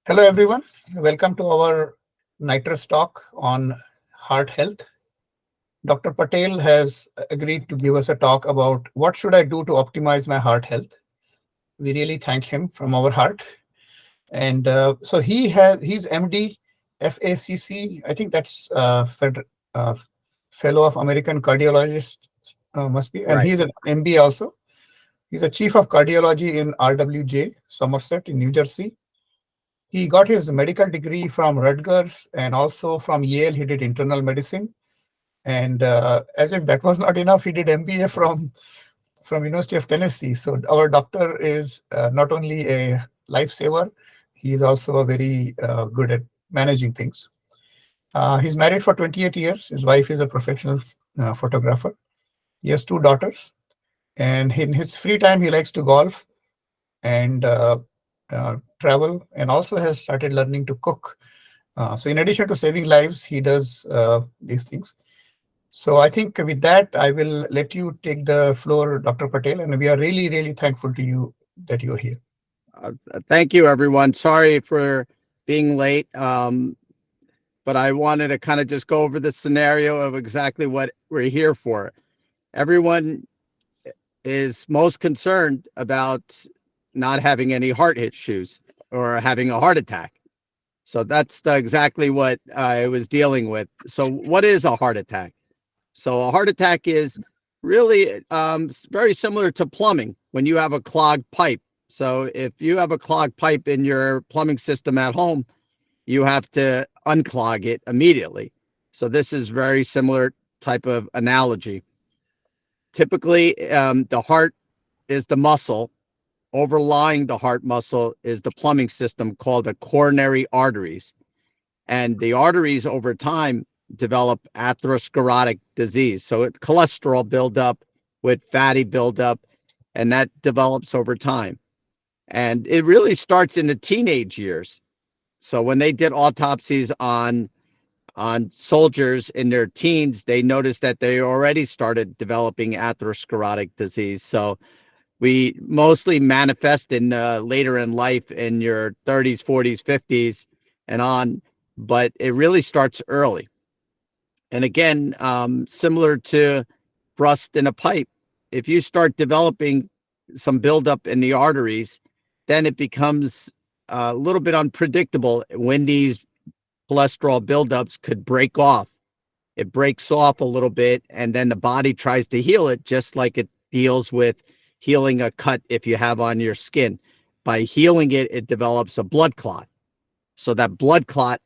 Hello, everyone. Welcome to our NITRUS talk on heart health. Dr. Patel has agreed to give us a talk about what should I do to optimize my heart health. We really thank him from our heart. And so he's MD, FACC. I think that's uh, Fellow of American Cardiologists must be, and Right. he's an MB also. He's a chief of cardiology in RWJ, Somerset in New Jersey. He got his medical degree from Rutgers and also from Yale. He did internal medicine. And as if that was not enough, he did MBA from University of Tennessee. So our doctor is not only a lifesaver, he is also a very good at managing things. He's married for 28 years. His wife is a professional photographer. He has two daughters. And in his free time, he likes to golf and travel, and also has started learning to cook. So in addition to saving lives, he does these things. So I think with that, I will let you take the floor, Dr. Patel, and we are really, really thankful to you that you're here. Thank you, everyone. Sorry for being late, but I wanted to kind of just go over the scenario of exactly what we're here for. Everyone is most concerned about not having any heart issues or having a heart attack. So that's exactly what I was dealing with. So, what is a heart attack? So, a heart attack is really very similar to plumbing when you have a clogged pipe. So, if you have a clogged pipe in your plumbing system at home, you have to unclog it immediately. So, this is very similar type of analogy. Typically, the heart is the muscle. Overlying the heart muscle is the plumbing system called the coronary arteries. And the arteries over time develop atherosclerotic disease. So cholesterol buildup with fatty buildup, and that develops over time. And it really starts in the teenage years. So when they did autopsies on soldiers in their teens, they noticed that they already started developing atherosclerotic disease. So we mostly manifest in later in life in your 30s, 40s, 50s, and on, but it really starts early. And again, similar to rust in a pipe, if you start developing some buildup in the arteries, then it becomes a little bit unpredictable when these cholesterol buildups could break off. It breaks off a little bit, and then the body tries to heal it, just like it deals with healing a cut if you have on your skin. By healing it, it develops a blood clot. So that blood clot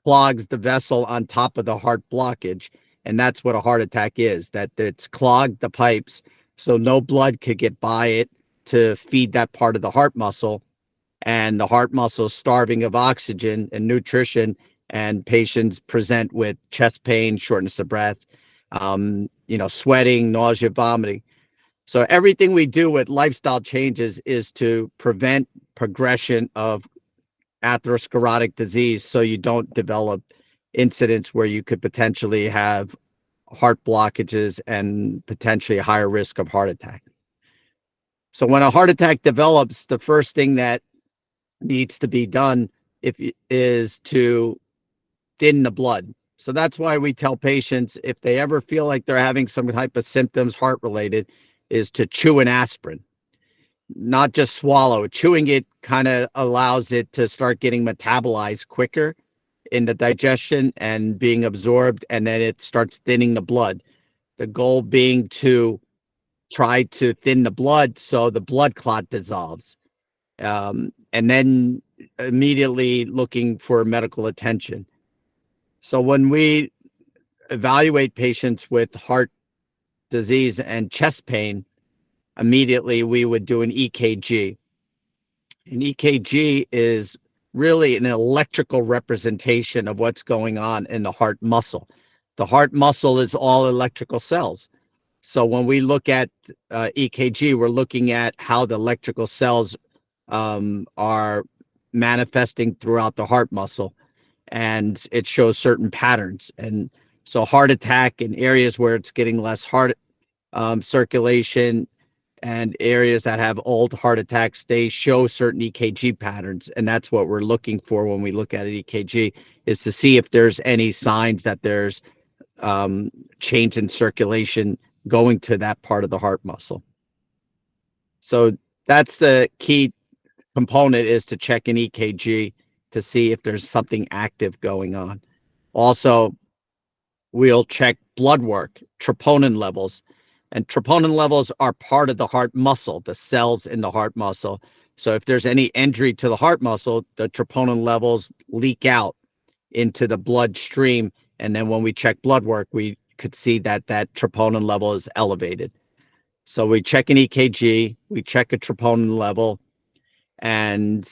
clogs the vessel on top of the heart blockage. And that's what a heart attack is, that it's clogged the pipes so no blood could get by it to feed that part of the heart muscle. And the heart muscle is starving of oxygen and nutrition, and patients present with chest pain, shortness of breath, sweating, nausea, vomiting. So everything we do with lifestyle changes is to prevent progression of atherosclerotic disease so you don't develop incidents where you could potentially have heart blockages and potentially a higher risk of heart attack. So when a heart attack develops, the first thing that needs to be done is to thin the blood. So that's why we tell patients if they ever feel like they're having some type of symptoms heart related is to chew an aspirin, not just swallow. Chewing it kind of allows it to start getting metabolized quicker in the digestion and being absorbed, and then it starts thinning the blood. The goal being to try to thin the blood so the blood clot dissolves. And then immediately looking for medical attention. So when we evaluate patients with heart disease and chest pain, immediately we would do an EKG. An EKG is really an electrical representation of what's going on in the heart muscle. The heart muscle is all electrical cells. So when we look at EKG, we're looking at how the electrical cells are manifesting throughout the heart muscle, and it shows certain patterns. And so heart attack in areas where it's getting less heart circulation and areas that have old heart attacks, they show certain EKG patterns. And that's what we're looking for when we look at an EKG, is to see if there's any signs that there's change in circulation going to that part of the heart muscle. So that's the key component, is to check an EKG to see if there's something active going on. Also, we'll check blood work, troponin levels. And troponin levels are part of the heart muscle, the cells in the heart muscle. So if there's any injury to the heart muscle, the troponin levels leak out into the bloodstream. And then when we check blood work, we could see that that troponin level is elevated. So we check an EKG, we check a troponin level, and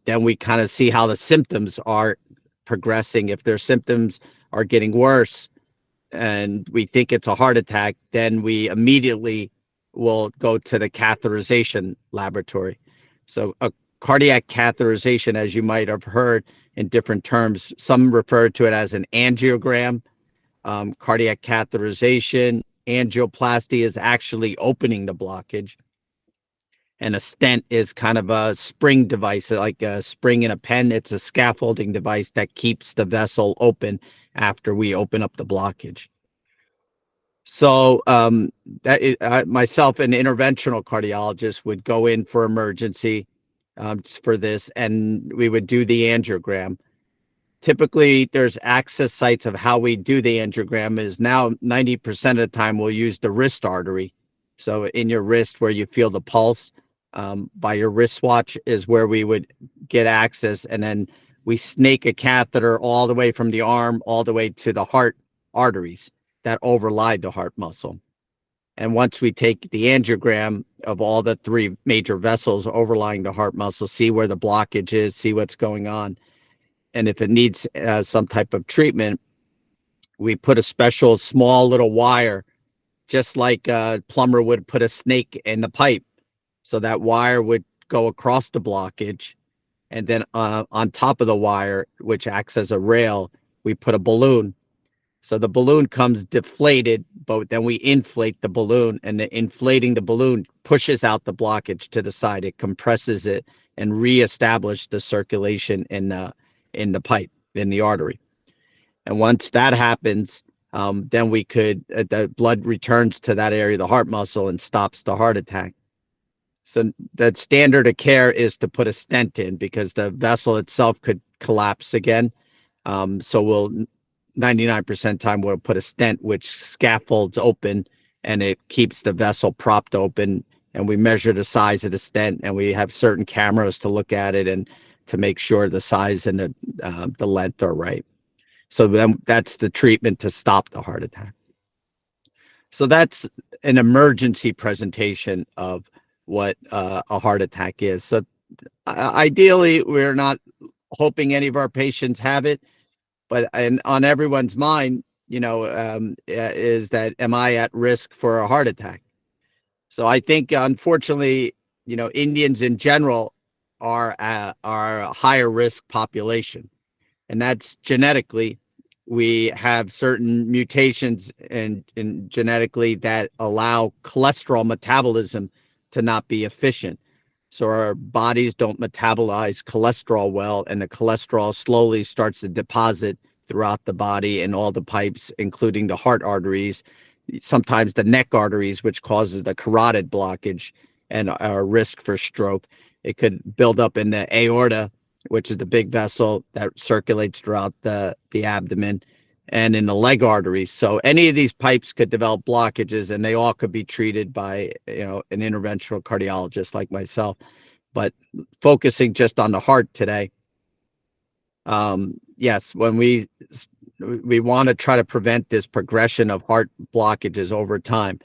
then we kind of see how the symptoms are progressing. If their symptoms are getting worse and we think it's a heart attack, then we immediately will go to the catheterization laboratory. So a cardiac catheterization, as you might have heard in different terms, some refer to it as an angiogram. Cardiac catheterization, angioplasty is actually opening the blockage. And a stent is kind of a spring device, like a spring in a pen. It's a scaffolding device that keeps the vessel open after we open up the blockage. So myself, an interventional cardiologist, would go in for emergency for this, and we would do the angiogram. Typically, there's access sites of how we do the angiogram. Is now 90% of the time we'll use the wrist artery. So in your wrist, where you feel the pulse, by your wristwatch is where we would get access, and then we snake a catheter all the way from the arm all the way to the heart arteries that overlie the heart muscle. And once we take the angiogram of all the three major vessels overlying the heart muscle, see where the blockage is, see what's going on, and if it needs some type of treatment, we put a special small little wire, just like a plumber would put a snake in the pipe. So that wire would go across the blockage, and then on top of the wire, which acts as a rail, we put a balloon. So the balloon comes deflated, but then we inflate the balloon, and the inflating the balloon pushes out the blockage to the side. It compresses it and reestablishes the circulation in the pipe, in the artery. And once that happens, then we could, the blood returns to that area of the heart muscle and stops the heart attack. So the standard of care is to put a stent in, because the vessel itself could collapse again. So we'll 99% time we'll put a stent, which scaffolds open, and it keeps the vessel propped open. And we measure the size of the stent, and we have certain cameras to look at it and to make sure the size and the length are right. So then that's the treatment to stop the heart attack. So that's an emergency presentation of what a heart attack is. So ideally, we're not hoping any of our patients have it, but on everyone's mind, is that, am I at risk for a heart attack? So I think, unfortunately, Indians in general are a higher risk population, and that's genetically. We have certain mutations and genetically that allow cholesterol metabolism to not be efficient. So our bodies don't metabolize cholesterol well, and the cholesterol slowly starts to deposit throughout the body and all the pipes, including the heart arteries, sometimes the neck arteries, which causes the carotid blockage and our risk for stroke. It could build up in the aorta, which is the big vessel that circulates throughout the abdomen, and in the leg arteries. So any of these pipes could develop blockages, and they all could be treated by, an interventional cardiologist like myself. But focusing just on the heart today, yes, when we want to try to prevent this progression of heart blockages over time.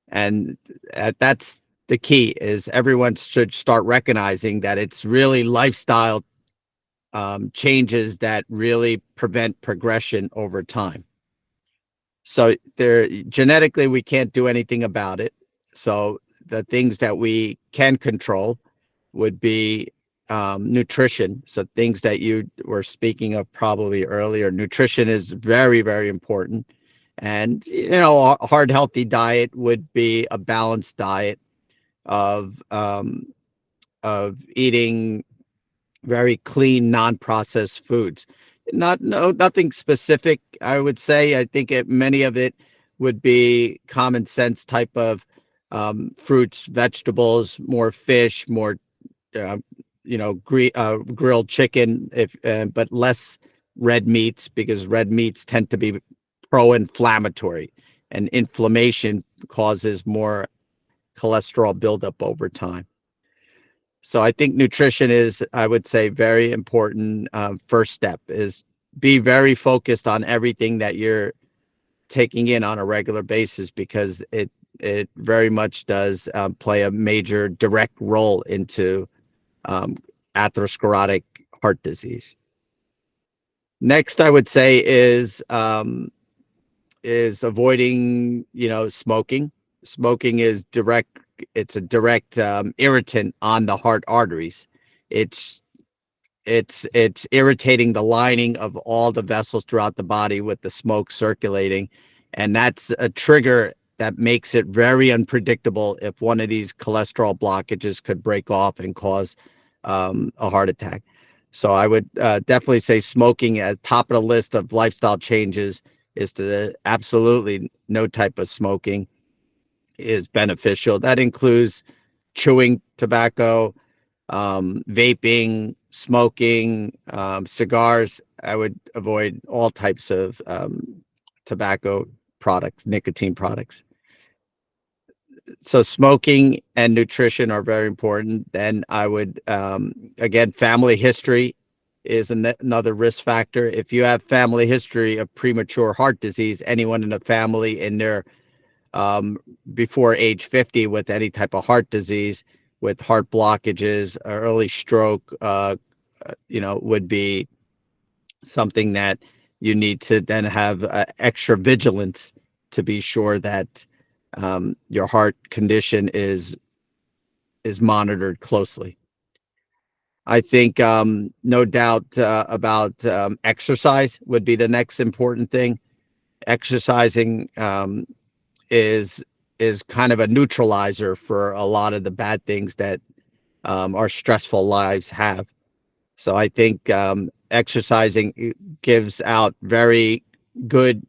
And that's the key, is everyone should start recognizing that it's really lifestyle changes that really prevent progression over time. So genetically, we can't do anything about it. So the things that we can control would be nutrition. So things that you were speaking of probably earlier, nutrition is very, very important. And, a heart healthy diet would be a balanced diet. of eating very clean, non-processed foods. Nothing specific, I would say. I think many of it would be common sense type of fruits, vegetables, more fish, more uh, grilled chicken, if but less red meats, because red meats tend to be pro-inflammatory, and inflammation causes more cholesterol buildup over time. So I think nutrition is, I would say, very important. First step is be very focused on everything that you're taking in on a regular basis, because it very much does play a major direct role into um, atherosclerotic heart disease. Next, I would say is avoiding, smoking. Smoking is direct. It's a direct irritant on the heart arteries. It's it's irritating the lining of all the vessels throughout the body with the smoke circulating, and that's a trigger that makes it very unpredictable if one of these cholesterol blockages could break off and cause a heart attack. So I would definitely say smoking as top of the list of lifestyle changes is to absolutely no type of smoking is beneficial. That includes chewing tobacco, vaping, smoking, cigars. I would avoid all types of tobacco products, nicotine products. So smoking and nutrition are very important. Then I would, again, family history is another risk factor. If you have family history of premature heart disease, anyone in the family in their um, before age 50 with any type of heart disease, with heart blockages, early stroke, would be something that you need to then have extra vigilance to be sure that your heart condition is monitored closely. I think no doubt about exercise would be the next important thing. Exercising is is kind of a neutralizer for a lot of the bad things that our stressful lives have. So I think exercising gives out very good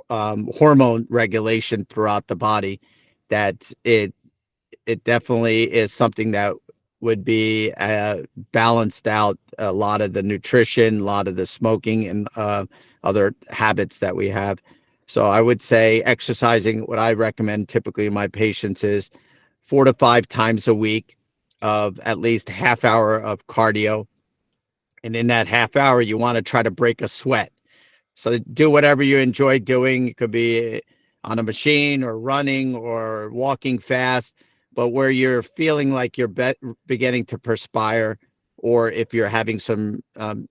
hormone regulation throughout the body. That it definitely is something that would be balanced out a lot of the nutrition, a lot of the smoking, and other habits that we have. So I would say exercising, what I recommend typically in my patients is 4 to 5 times a week of at least half hour of cardio. And in that half hour, you want to try to break a sweat. So do whatever you enjoy doing. It could be on a machine or running or walking fast, but where you're feeling like you're beginning to perspire, or if you're having some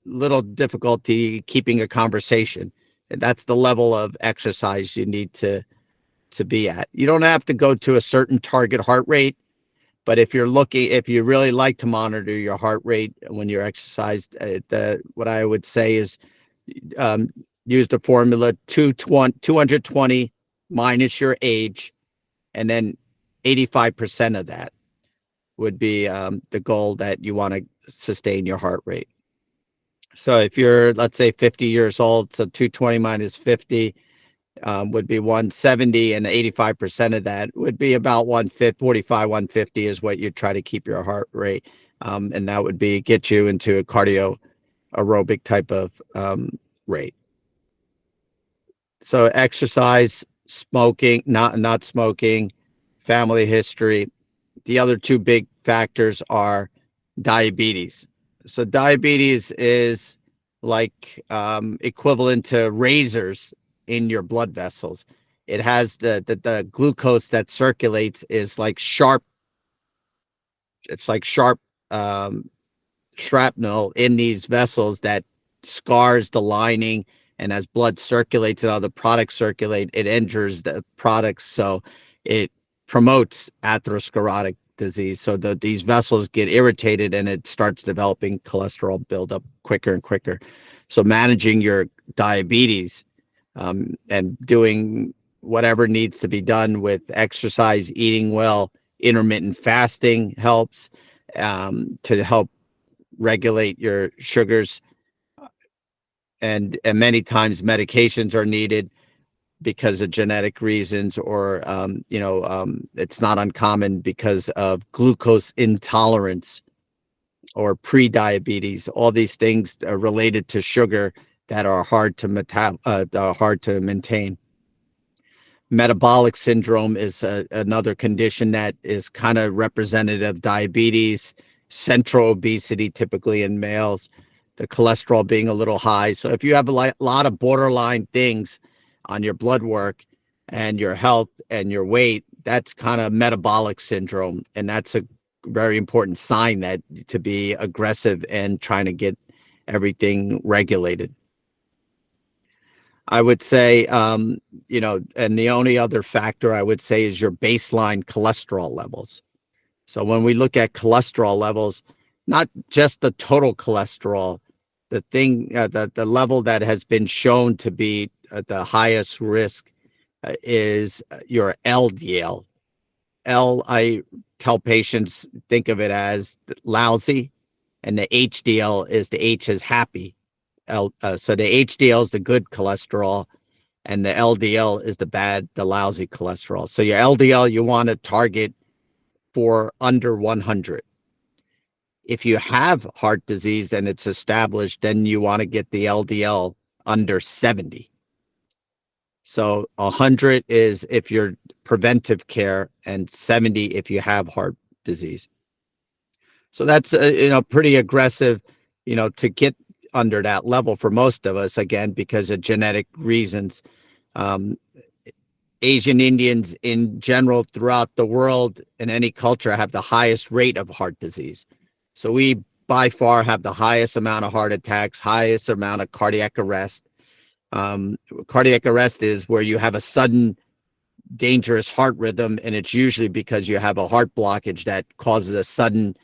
little difficulty keeping a conversation. And that's the level of exercise you need to be at. You don't have to go to a certain target heart rate, but if you really like to monitor your heart rate when you're exercised, what I would say is um, use the formula 220 minus your age, and then 85% of that would be the goal that you want to sustain your heart rate. So if you're, let's say, 50 years old, so 220 minus 50 would be 170, and 85% of that would be about 145, 150 is what you try to keep your heart rate. And that would be get you into a cardio aerobic type of rate. So exercise, smoking, not smoking, family history. The other two big factors are diabetes. So diabetes is like equivalent to razors in your blood vessels. It has the glucose that circulates is like sharp. It's like sharp um, shrapnel in these vessels that scars the lining, and as blood circulates and other products circulate, it injures the products, so it promotes atherosclerotic disease. So these vessels get irritated and it starts developing cholesterol buildup quicker and quicker. So managing your diabetes and doing whatever needs to be done with exercise, eating well, Intermittent fasting helps to help regulate your sugars, and many times medications are needed because of genetic reasons, or it's not uncommon because of glucose intolerance or pre-diabetes. All these things are related to sugar that are hard to maintain. Metabolic syndrome is another condition that is kind of representative of diabetes, central obesity, typically in males, the cholesterol being a little high. So if you have a lot of borderline things on your blood work and your health and your weight, that's kind of metabolic syndrome. And that's a very important sign that to be aggressive and trying to get everything regulated. I would say, and the only other factor I would say is your baseline cholesterol levels. So when we look at cholesterol levels, not just the total cholesterol, the level that has been shown to be the highest risk is your LDL. I tell patients, think of it as lousy, and the HDL is, the H is happy. So the HDL is the good cholesterol, and the LDL is the lousy cholesterol. So your LDL, you want to target for under 100. If you have heart disease and it's established, then you want to get the LDL under 70. So 100 is if you're preventive care, and 70 if you have heart disease. So that's pretty aggressive, to get under that level for most of us, again, because of genetic reasons. Um, Asian Indians in general throughout the world in any culture have the highest rate of heart disease. So we by far have the highest amount of heart attacks, highest amount of cardiac arrest. Cardiac arrest is where you have a sudden dangerous heart rhythm, and it's usually because you have a heart blockage that causes a sudden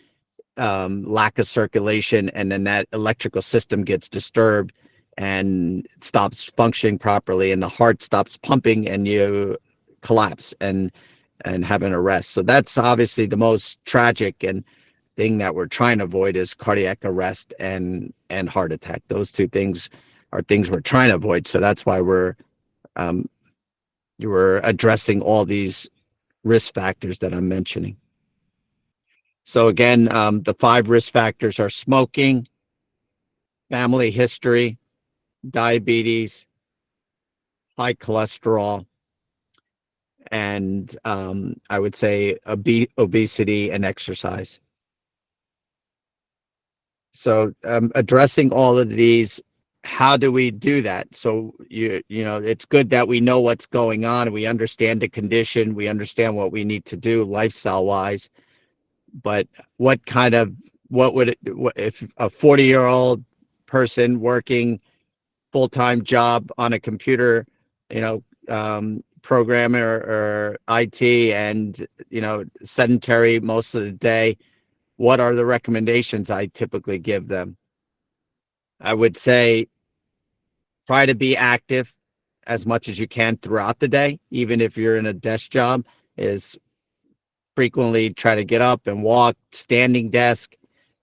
lack of circulation, and then that electrical system gets disturbed and stops functioning properly, and the heart stops pumping, and you collapse and have an arrest. So that's obviously the most tragic and thing that we're trying to avoid is cardiac arrest and heart attack. Those two things are things we're trying to avoid. So that's why we're addressing all these risk factors that I'm mentioning. So again, the 5 risk factors are smoking, family history, diabetes, high cholesterol, and I would say obesity and exercise. So addressing all of these, how do we do that? So it's good that we know what's going on, we understand the condition, we understand what we need to do lifestyle wise, but what if a 40-year-old person working full-time job on a computer, programmer or IT, and sedentary most of the day, what are the recommendations I typically give them? I would say try to be active as much as you can throughout the day, even if you're in a desk job, is frequently try to get up and walk, standing desk,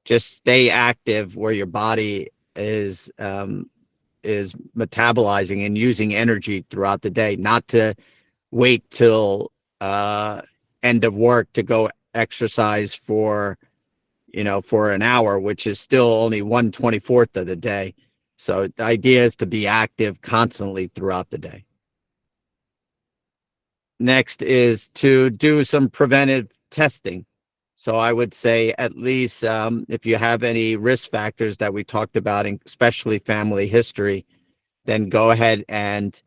just stay active where your body is metabolizing and using energy throughout the day, not to wait till end of work to go exercise for an hour, which is still only 1/24 of the day. So the idea is to be active constantly throughout the day. Next is to do some preventive testing. So I would say at least if you have any risk factors that we talked about, especially family history, then go ahead and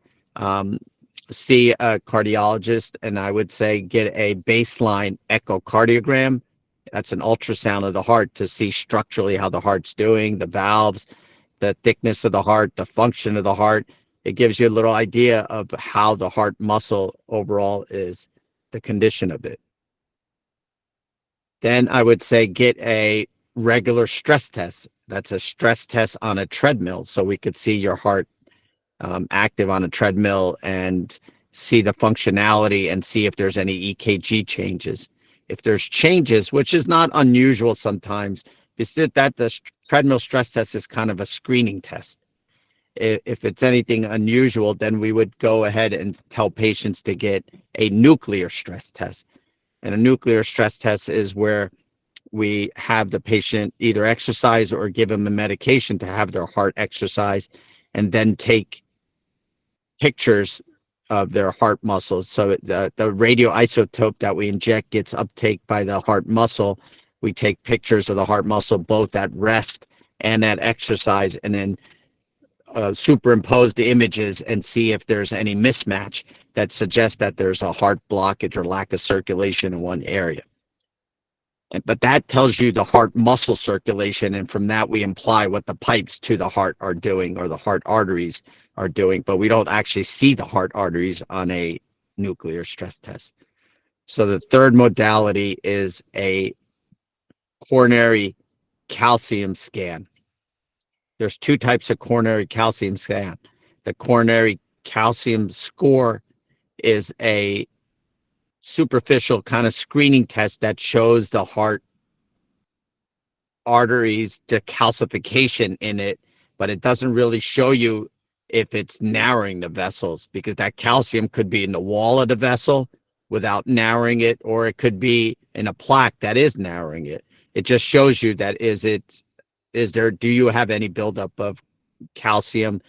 see a cardiologist. And I would say get a baseline echocardiogram. That's an ultrasound of the heart to see structurally how the heart's doing, the valves, the thickness of the heart, the function of the heart. It gives you a little idea of how the heart muscle overall is, the condition of it. Then I would say get a regular stress test. That's a stress test on a treadmill, so we could see your heart active on a treadmill and see the functionality and see if there's any EKG changes. If there's changes, which is not unusual sometimes, is that the treadmill stress test is kind of a screening test. If it's anything unusual, then we would go ahead and tell patients to get a nuclear stress test. And a nuclear stress test is where we have the patient either exercise or give them a medication to have their heart exercise, and then take pictures of their heart muscles. So the radioisotope that we inject gets uptake by the heart muscle. We take pictures of the heart muscle both at rest and at exercise, and then superimpose the images and see if there's any mismatch that suggests that there's a heart blockage or lack of circulation in one area. But that tells you the heart muscle circulation, and from that we imply what the pipes to the heart are doing, or the heart arteries are doing, but we don't actually see the heart arteries on a nuclear stress test. So the third modality is a coronary calcium scan. There's two types of coronary calcium scan. The coronary calcium score is a superficial kind of screening test that shows the heart arteries decalcification in it, but it doesn't really show you if it's narrowing the vessels, because that calcium could be in the wall of the vessel without narrowing it, or it could be in a plaque that is narrowing it. It just shows you that do you have any buildup of calcium,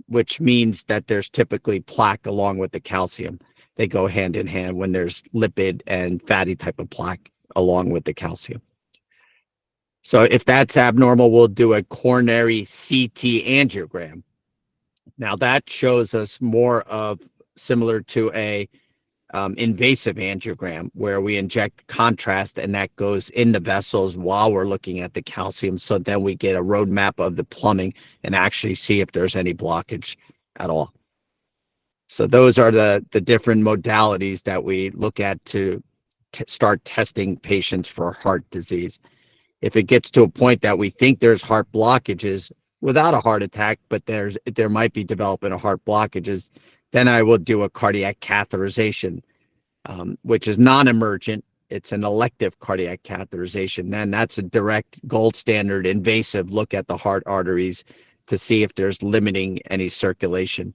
which means that there's typically plaque along with the calcium. They go hand in hand when there's lipid and fatty type of plaque along with the calcium. So if that's abnormal, we'll do a coronary CT angiogram. Now that shows us more of similar to a invasive angiogram, where we inject contrast and that goes in the vessels while we're looking at the calcium. So then we get a roadmap of the plumbing and actually see if there's any blockage at all. So those are the different modalities that we look at to start testing patients for heart disease. If it gets to a point that we think there's heart blockages without a heart attack, but there might be developing a heart blockages, then I will do a cardiac catheterization, which is non-emergent. It's an elective cardiac catheterization. Then that's a direct gold standard invasive look at the heart arteries to see if there's limiting any circulation.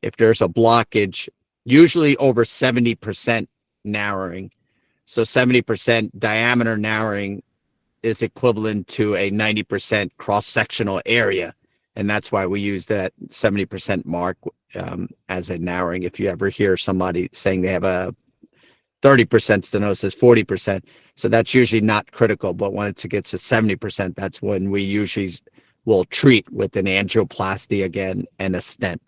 If there's a blockage, usually over 70% narrowing. So 70% diameter narrowing is equivalent to a 90% cross-sectional area. And that's why we use that 70% mark as a narrowing. If you ever hear somebody saying they have a 30% stenosis, 40%, so that's usually not critical. But once it gets to 70%, that's when we usually will treat with an angioplasty again and a stent.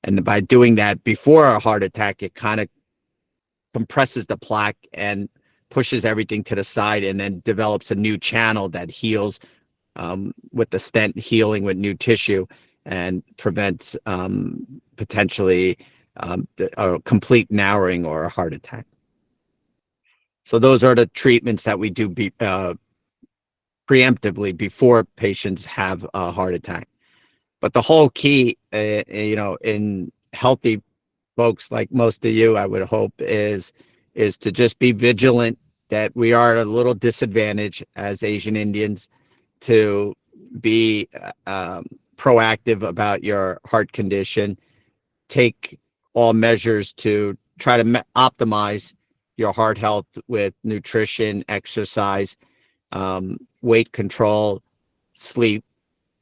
And by doing that before a heart attack, it kind of compresses the plaque and pushes everything to the side, and then develops a new channel that heals with the stent healing with new tissue, and prevents potentially a complete narrowing or a heart attack. So those are the treatments that we do preemptively before patients have a heart attack. But the whole key, in healthy folks like most of you, I would hope, is to just be vigilant that we are at a little disadvantage as Asian Indians to be proactive about your heart condition. Take all measures to try to optimize your heart health with nutrition, exercise, weight control, sleep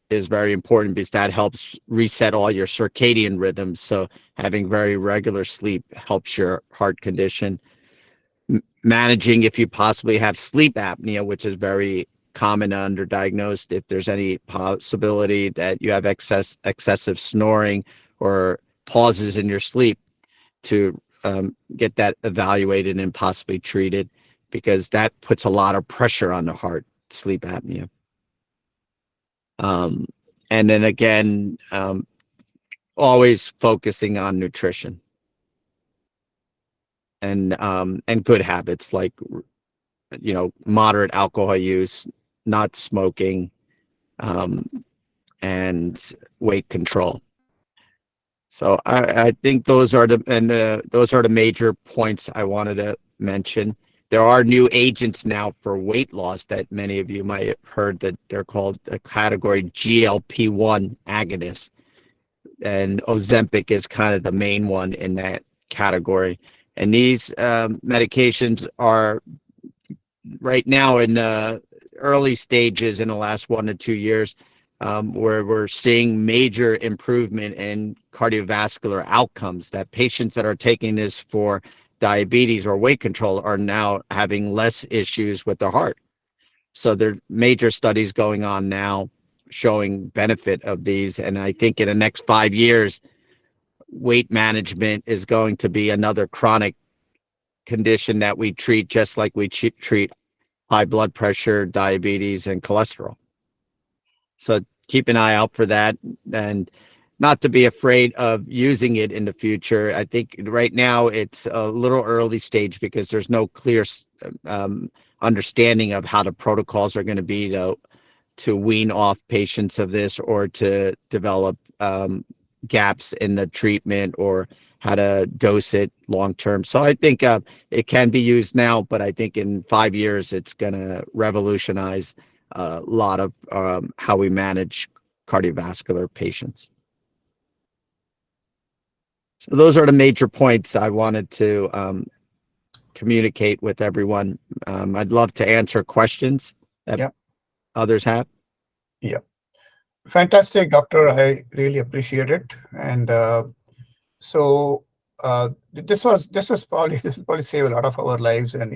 is very important, because that helps reset all your circadian rhythms. So having very regular sleep helps your heart condition. Managing if you possibly have sleep apnea, which is very common underdiagnosed. If there's any possibility that you have excessive snoring or pauses in your sleep, to get that evaluated and possibly treated, because that puts a lot of pressure on the heart, sleep apnea. And then again, always focusing on nutrition and good habits, like moderate alcohol use, not smoking, and weight control. So I think those are the major points I wanted to mention. there are new agents now for weight loss that many of you might have heard, that they're called a category GLP-1 agonists. And Ozempic is kind of the main one in that category. And these medications are right now in early stages in the last 1 to 2 years, where we're seeing major improvement in cardiovascular outcomes, that patients that are taking this for diabetes or weight control are now having less issues with their heart. So there are major studies going on now showing benefit of these. And I think in the next 5 years, weight management is going to be another chronic condition that we treat just like we treat high blood pressure, diabetes, and cholesterol. So keep an eye out for that, and not to be afraid of using it in the future. I think right now it's a little early stage because there's no clear understanding of how the protocols are going to be to wean off patients of this, or to develop gaps in the treatment, or how to dose it long term. So I think it can be used now, but I think in 5 years it's going to revolutionize a lot of how we manage cardiovascular patients. So those are the major points I wanted to communicate with everyone. I'd love to answer questions that others have. Yeah. Fantastic, doctor. I really appreciate it. And so this will probably save a lot of our lives, and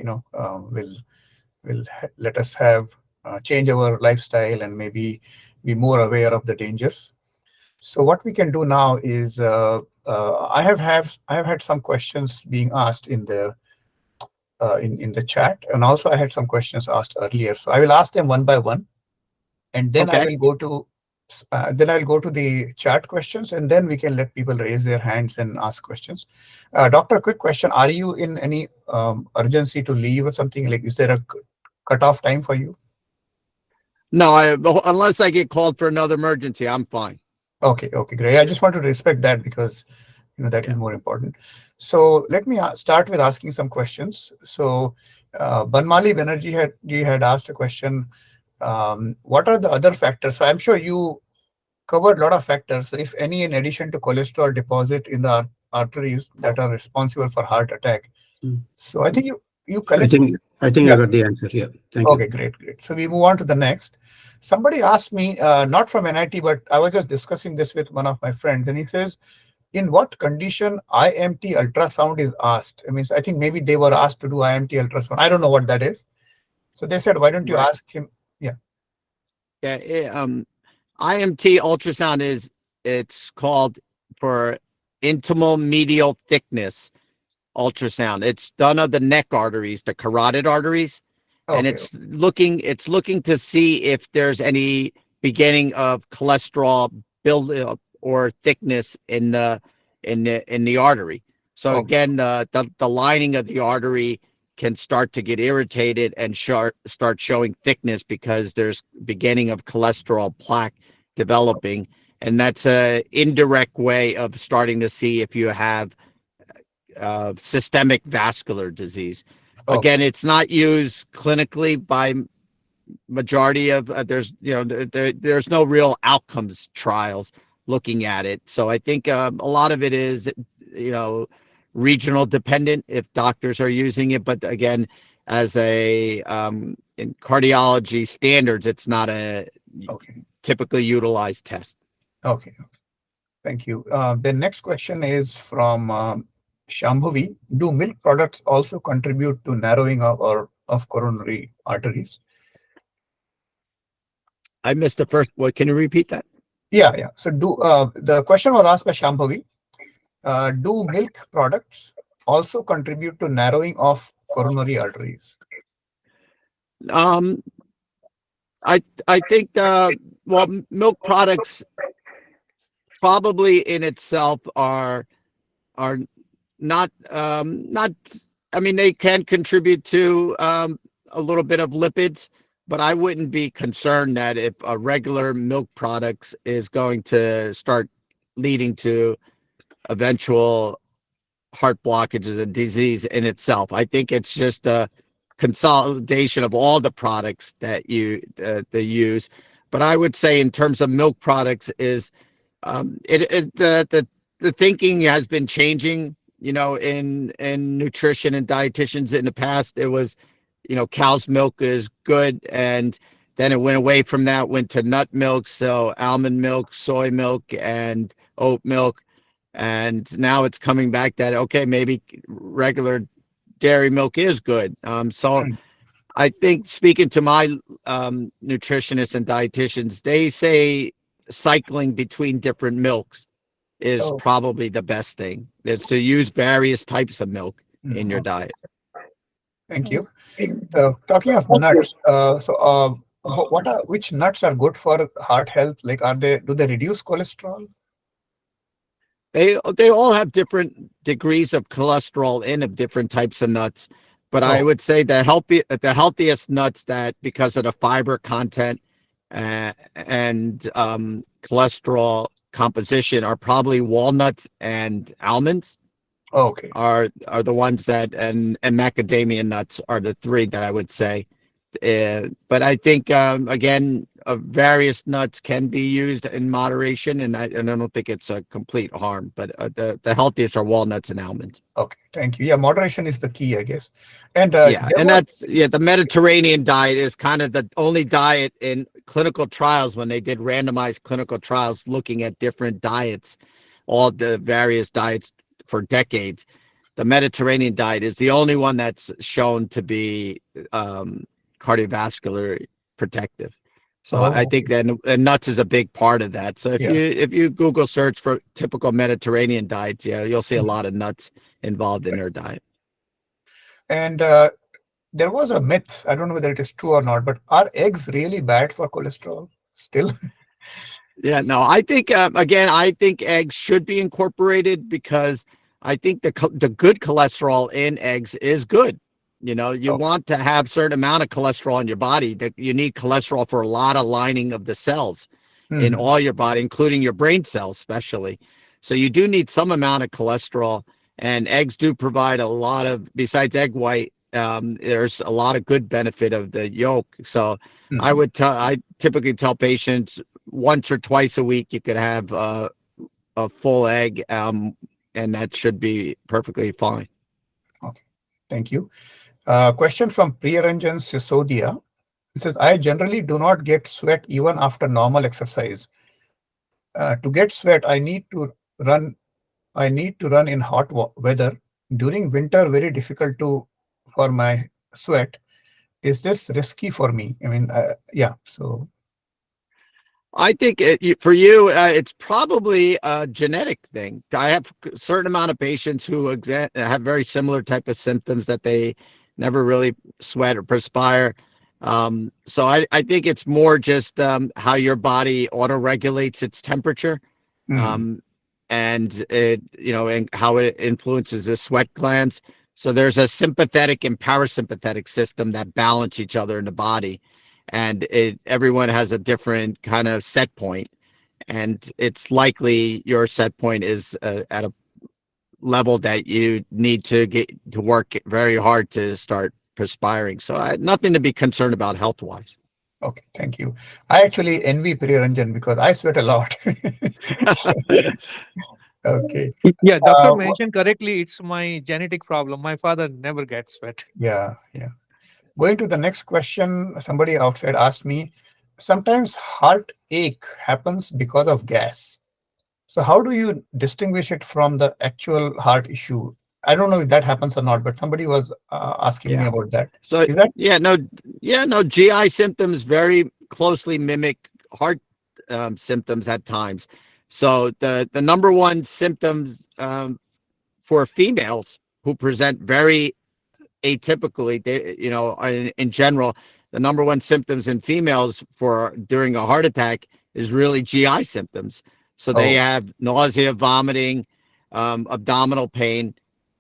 will let us have change our lifestyle and maybe be more aware of the dangers. So what we can do now is I have had some questions being asked in the chat, and also I had some questions asked earlier. So I will ask them one by one, and then I will go to the chat questions, and then we can let people raise their hands and ask questions. Doctor, quick question: are you in any urgency to leave or something? Like, is there a cutoff time for you? No, unless I get called for another emergency, I'm fine. Okay, great. I just want to respect that, because that is more important. So let me start with asking some questions. So Banmali Banerjee had asked a question. What are the other factors? So I'm sure you covered a lot of factors, if any, in addition to cholesterol deposit in the arteries that are responsible for heart attack. So I think you collect. I think I got the answer. Yeah. Thank you. Okay, great. So we move on to the next. Somebody asked me, not from NIT, but I was just discussing this with one of my friends, and he says, in what condition IMT ultrasound is asked? I mean, I think maybe they were asked to do IMT ultrasound. I don't know what that is. So they said, why don't you ask him? Yeah. Yeah. IMT ultrasound it's called for intimal medial thickness ultrasound. It's done of the neck arteries, the carotid arteries, and it's looking to see if there's any beginning of cholesterol build or thickness in the artery. So again, the lining of the artery can start to get irritated and start showing thickness because there's beginning of cholesterol plaque developing, and that's a indirect way of starting to see if you have systemic vascular disease. Again, it's not used clinically by majority of there's no real outcomes trials looking at it. So I think a lot of it is regional dependent if doctors are using it, but again, as a in cardiology standards, it's not a typically utilized test. Okay. Thank you. The next question is from Shambhavi. Do milk products also contribute to narrowing of coronary arteries? I missed the first. What? Can you repeat that? Yeah. So the question was asked by Shambhavi. Do milk products also contribute to narrowing of coronary arteries? I think milk products probably in itself are not I mean, they can contribute to a little bit of lipids, but I wouldn't be concerned that if a regular milk products is going to start leading to eventual heart blockages and disease in itself. I think it's just consolidation of all the products that they use. But I would say in terms of milk products is the thinking has been changing. In nutrition and dietitians in the past, it was, cow's milk is good, and then it went away from that, went to nut milk, so almond milk, soy milk, and oat milk, and now it's coming back that okay, maybe regular dairy milk is good. So Hmm. I think speaking to my nutritionists and dietitians, they say cycling between different milks is Oh, probably the best thing. Is to use various types of milk in your okay. diet. Thank you. Talking of nuts, which nuts are good for heart health? Like, do they reduce cholesterol? They all have different degrees of cholesterol in of different types of nuts, but I Oh, would say the healthiest nuts that because of the fiber content and cholesterol composition are probably walnuts and almonds okay. are the ones that and macadamia nuts are the three that I would say. But I think again, various nuts can be used in moderation, and I don't think it's a complete harm. But the healthiest are walnuts and almonds. Okay, thank you. Yeah, moderation is the key, I guess. And Yeah, there and was, that's the Mediterranean diet is kind of the only diet in clinical trials when they did randomized clinical trials looking at different diets, all the various diets for decades. The Mediterranean diet is the only one that's shown to be cardiovascular protective. So I oh, think that and nuts is a big part of that. So yeah. if you Google search for typical Mediterranean diets, yeah, you'll see a Mhm. lot of nuts involved in their diet. And there was a myth, I don't know whether it is true or not, but are eggs really bad for cholesterol still? Yeah, no, I think again, I think eggs should be incorporated because I think the good cholesterol in eggs is good. You Okay. want to have certain amount of cholesterol in your body. That you need cholesterol for a lot of lining of the cells in Mhm. all your body, including your brain cells, especially. So you do need some amount of cholesterol, and eggs do provide a lot of. Besides egg white, there's a lot of good benefit of the yolk. So Mhm. I typically tell patients once or twice a week you could have a full egg, and that should be perfectly fine. Okay, thank you. Question from Priyaranjan Sisodia. It says, I generally do not get sweat even after normal exercise. To get sweat, run. I need to run in hot weather. During winter, very difficult for my sweat. Is this risky for me? I mean, yeah. So, I think for you, it's probably a genetic thing. I have a certain amount of patients who have very similar type of symptoms that they never really sweat or perspire. So I think it's more just how your body auto regulates its temperature. mhm. um, and and how it influences the sweat glands. So there's a sympathetic and parasympathetic system that balance each other in the body, and everyone has a different kind of set point, and it's likely your set point is at a level that you need to get to work very hard to start perspiring. So nothing to be concerned about health wise. Okay, thank you. I actually envy Priyaranjan because I sweat a lot. Okay. Yeah, doctor Uh, wha- mentioned correctly. It's my genetic problem. My father never gets sweat. yeah, yeah. Going to the next question, somebody outside asked me, sometimes heartache happens because of gas. So how do you distinguish it from the actual heart issue? I don't know if that happens or not, but somebody was asking me Yeah. about that. So Is that? no, GI symptoms very closely mimic heart symptoms at times. So the number one symptoms for females who present very atypically, in general, the number one symptoms in females for during a heart attack is really GI symptoms. So they Oh, have nausea, vomiting, abdominal pain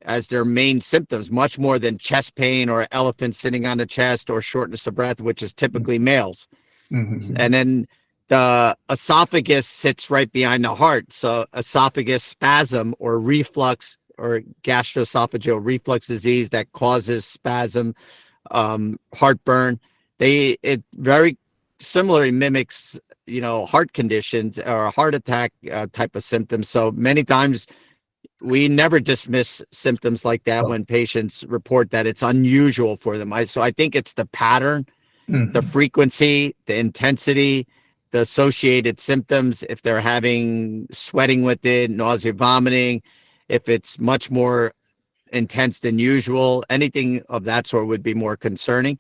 as their main symptoms, much more than chest pain or elephant sitting on the chest or shortness of breath, which is typically males. mm-hmm. And then the esophagus sits right behind the heart. So esophagus spasm or reflux or gastroesophageal reflux disease that causes spasm heartburn. It very similarly mimics, heart conditions or heart attack type of symptoms. So many times we never dismiss symptoms like that Oh. when patients report that it's unusual for them. So I think it's the pattern, the frequency, the intensity, the associated symptoms. If they're having sweating with it, nausea, vomiting, if it's much more intense than usual, anything of that sort would be more concerning.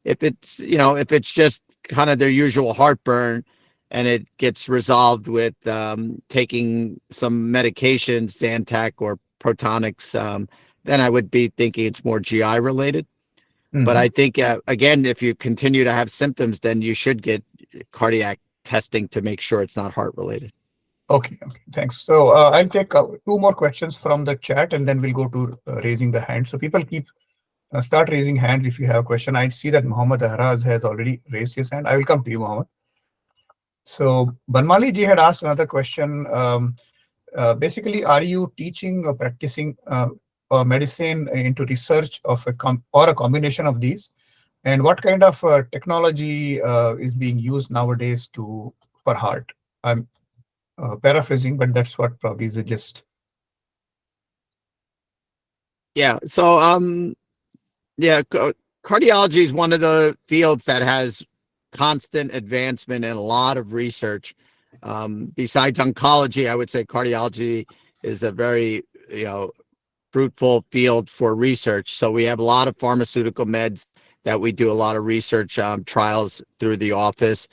If it's just kind of their usual heartburn and it gets resolved with taking some medications, Zantac or Protonics, then I would be thinking it's more GI related. But I think, again, if you continue to have symptoms, then you should get cardiac testing to make sure it's not heart related. Okay, thanks. So I'll take two more questions from the chat, and then we'll go to raising the hand. So people start raising hand if you have a question. I see that Muhammad Ahraz has already raised his hand. I will come to you, Muhammad. So Banmali ji had asked another question. Basically, are you teaching or practicing medicine into research of or a combination of these? And what kind of technology is being used nowadays for heart? I'm paraphrasing, but that's what probably is the gist. Yeah. So, cardiology is one of the fields that has constant advancement and a lot of research. Besides oncology, I would say cardiology is a very, fruitful field for research. So we have a lot of pharmaceutical meds that we do a lot of research trials through the office.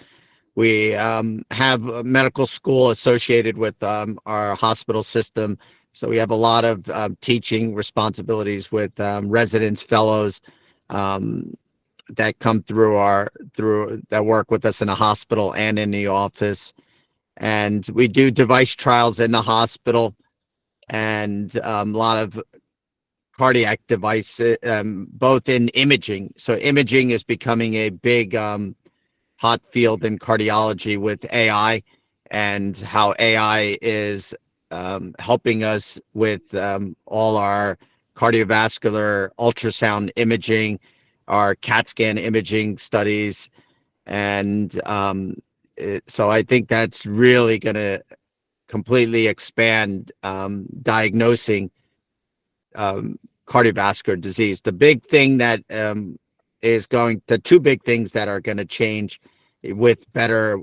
We have a medical school associated with our hospital system. So we have a lot of teaching responsibilities with residents, fellows that come through that work with us in the hospital and in the office. And we do device trials in the hospital and a lot of cardiac devices, both in imaging. So imaging is becoming a big hot field in cardiology with AI, and how AI is helping us with all our cardiovascular ultrasound imaging, our CAT scan imaging studies. And so I think that's really going to completely expand diagnosing cardiovascular disease. The big thing that the two big things that are going to change with better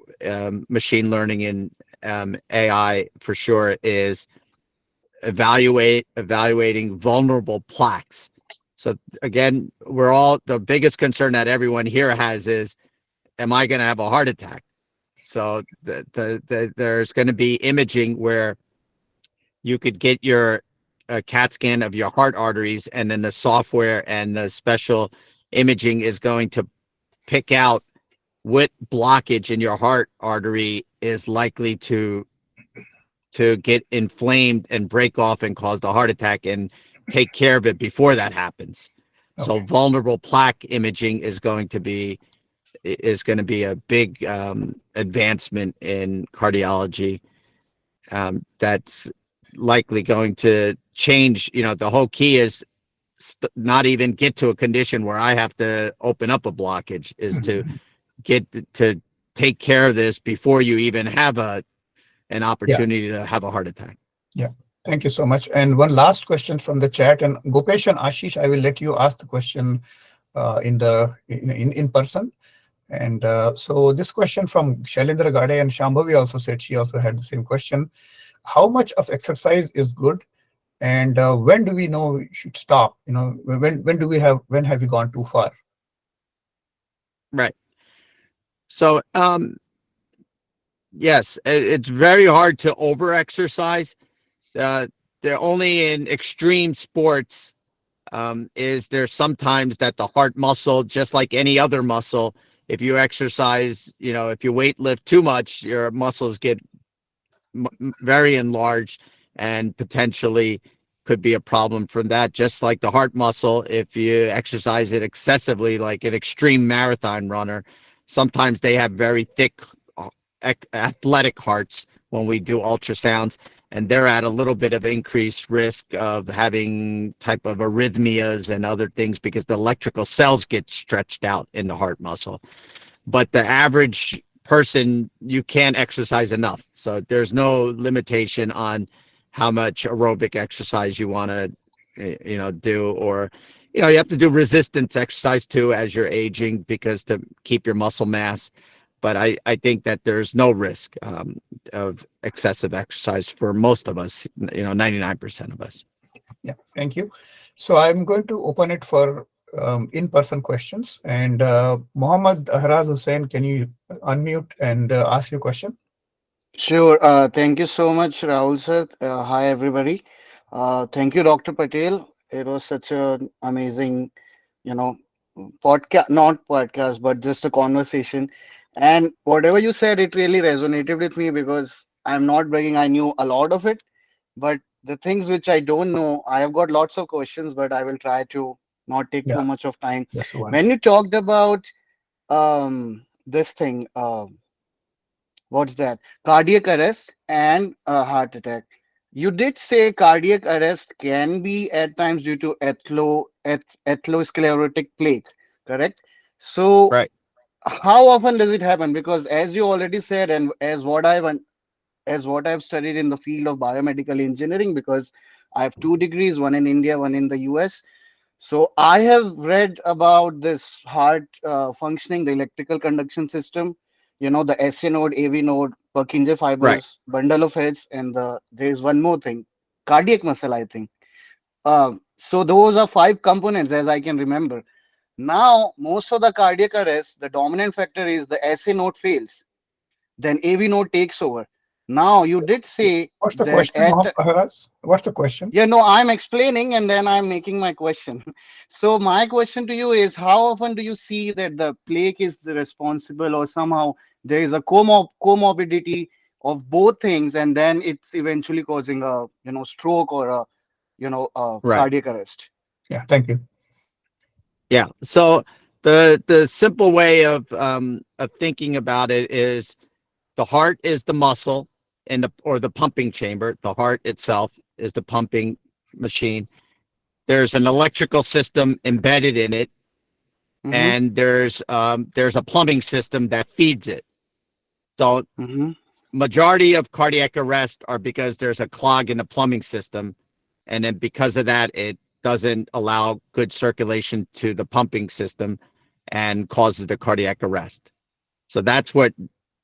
machine learning and AI for sure is evaluating vulnerable plaques. So again, the biggest concern that everyone here has is, am I going to have a heart attack? So there's going to be imaging where you could get a CAT scan of your heart arteries, and then the software and the special imaging is going to pick out what blockage in your heart artery is likely to get inflamed and break off and cause the heart attack, and take care of it before that happens. Okay. So vulnerable plaque imaging is going to be a big advancement in cardiology. That's likely going to change. The whole key is not even get to a condition where I have to open up a blockage, is to get to take care of this before you even have an opportunity to have a heart attack. Yeah, thank you so much. And one last question from the chat, and Gopesh and Ashish, I will let you ask the question in person. And so this question from Shailendra Gade, and Shambhavi also said she also had the same question. How much of exercise is good, and when do we know we should stop? When have we gone too far? Right. So yes, it's very hard to over exercise. They're only in extreme sports is there sometimes that the heart muscle, just like any other muscle, if you exercise, if you weight lift too much, your muscles get very enlarged and potentially could be a problem from that. Just like the heart muscle, if you exercise it excessively, like an extreme marathon runner, sometimes they have very thick athletic hearts when we do ultrasounds, and they're at a little bit of increased risk of having type of arrhythmias and other things because the electrical cells get stretched out in the heart muscle. But the average person, you can't exercise enough. So there's no limitation on how much aerobic exercise you want to, do, or, you have to do resistance exercise too as you're aging because to keep your muscle mass. But I think that there's no risk of excessive exercise for most of us, 99% of us. Yeah, thank you. So I'm going to open it for in-person questions. And Mohammad Ahraz Hussain, can you unmute and ask your question? Sure. Thank you so much, Rahul sir. Hi, everybody. Thank you, Dr. Patel. It was such an amazing, you know, podcast, not podcast, but just a conversation. And whatever you said, it really resonated with me because I'm not bragging. I knew a lot of it, but the things which I don't know, I have got lots of questions, but I will try to not take too Yeah, much of time. that's the one. When you talked about this thing, what's that? Cardiac arrest and a heart attack. You did say cardiac arrest can be at times due to atherosclerotic plaque, correct? So Right. how often does it happen? Because as you already said, and as what I've studied in the field of biomedical engineering, because I have 2 degrees, one in India, one in the US. So I have read about this heart functioning, the electrical conduction system, the SA node, AV node, Purkinje Right. fibers, bundle of heads, and there's one more thing, cardiac muscle, I think. So those are 5 components as I can remember. Now, most of the cardiac arrest, the dominant factor is the SA node fails, then AV node takes over. Now, you did say What's the that question, Mohammad Ahraz? What's the question? yeah, no, I'm explaining and then I'm making my question. So my question to you is how often do you see that the plaque is the responsible or somehow there is a comorbidity of both things and then it's eventually causing a stroke or a Right. cardiac arrest? Yeah, thank you. Yeah. So the simple way of thinking about it is the heart is the muscle and the pumping chamber. The heart itself is the pumping machine. There's an electrical system embedded in it, Mm-hmm. and there's a plumbing system that feeds it. So Mm-hmm. majority of cardiac arrest are because there's a clog in the plumbing system, and then because of that, it doesn't allow good circulation to the pumping system and causes the cardiac arrest. So that's what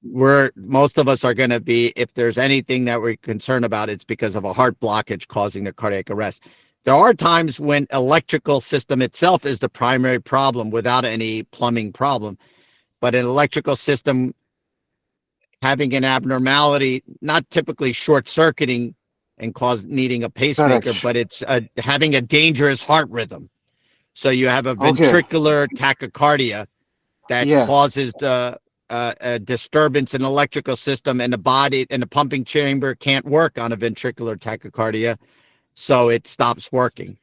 most of us are going to be. If there's anything that we're concerned about, it's because of a heart blockage causing the cardiac arrest. There are times when electrical system itself is the primary problem without any plumbing problem, but an electrical system having an abnormality, not typically short circuiting and needing a pacemaker, Correct. but it's having a dangerous heart rhythm. So you have a Okay. ventricular tachycardia that Yeah. causes the a disturbance in the electrical system, and the body and the pumping chamber can't work on a ventricular tachycardia, so it stops working.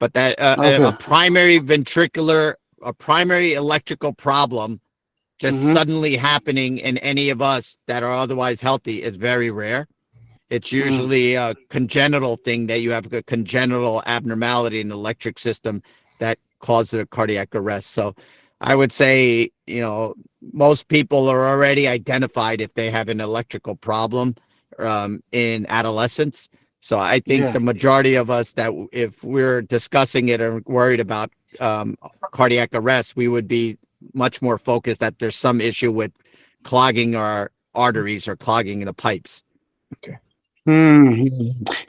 But that Okay. a primary electrical problem just Mm-hmm. suddenly happening in any of us that are otherwise healthy is very rare. It's Mm. usually a congenital thing that you have a congenital abnormality in the electric system that causes a cardiac arrest. So I would say, most people are already identified if they have an electrical problem in adolescence. So I think Yeah. the majority of us that if we're discussing it or worried about cardiac arrest, we would be much more focused that there's some issue with clogging our arteries or clogging the pipes. Okay. Hmm.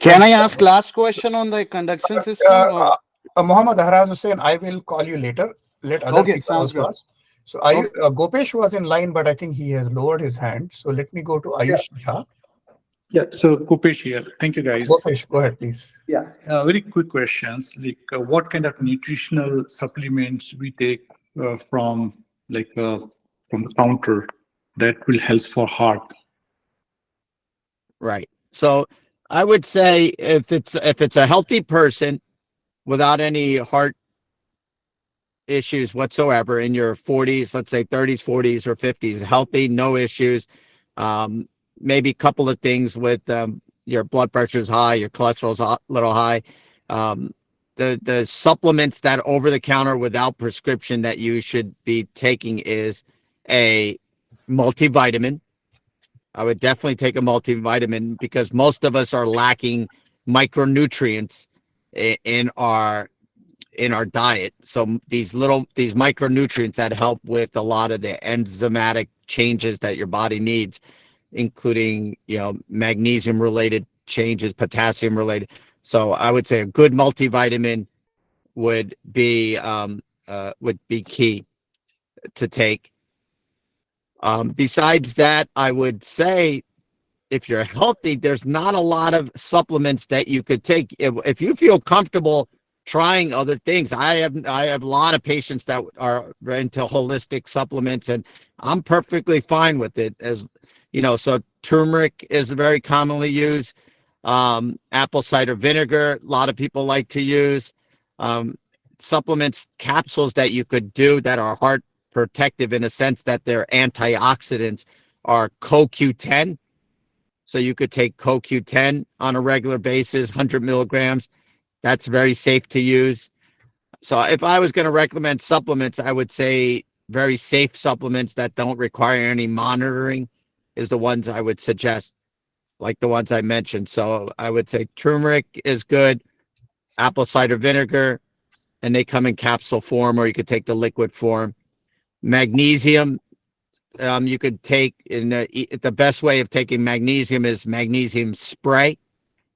Can Thank I you. ask last question on the conduction system or? Mohammad Ahraz Hussain, I will call you later. Let other Okay, people sounds also good. ask. So Ayu, Okay. Gopesh was in line, but I think he has lowered his hand. So let me go to Yeah, Ayush Jha. yeah. So Kupesh here. Thank you, guys. Gopesh, go ahead, please. Yeah. Very quick questions. Like, what kind of nutritional supplements we take from from the counter that will help for heart? Right. So I would say if it's a healthy person without any heart issues whatsoever in your 40s, let's say 30s, 40s, or 50s, healthy, no issues, maybe a couple of things with your blood pressure is high, your cholesterol's a little high. The supplements that over the counter without prescription that you should be taking is a multivitamin. I would definitely take a multivitamin because most of us are lacking micronutrients in our diet. So these micronutrients that help with a lot of the enzymatic changes that your body needs, including, magnesium related changes, potassium related. So I would say a good multivitamin would be key to take. Besides that, I would say if you're healthy, there's not a lot of supplements that you could take. If you feel comfortable trying other things, I have a lot of patients that are into holistic supplements, and I'm perfectly fine with it. As so turmeric is very commonly used. Apple cider vinegar, a lot of people like to use. Supplements, capsules that you could do that are heart protective in a sense that they're antioxidants are CoQ10. So you could take CoQ10 on a regular basis, 100 milligrams. That's very safe to use. So if I was going to recommend supplements, I would say very safe supplements that don't require any monitoring is the ones I would suggest, like the ones I mentioned. So I would say turmeric is good, apple cider vinegar, and they come in capsule form, or you could take the liquid form. Magnesium, you could take the best way of taking magnesium is magnesium spray.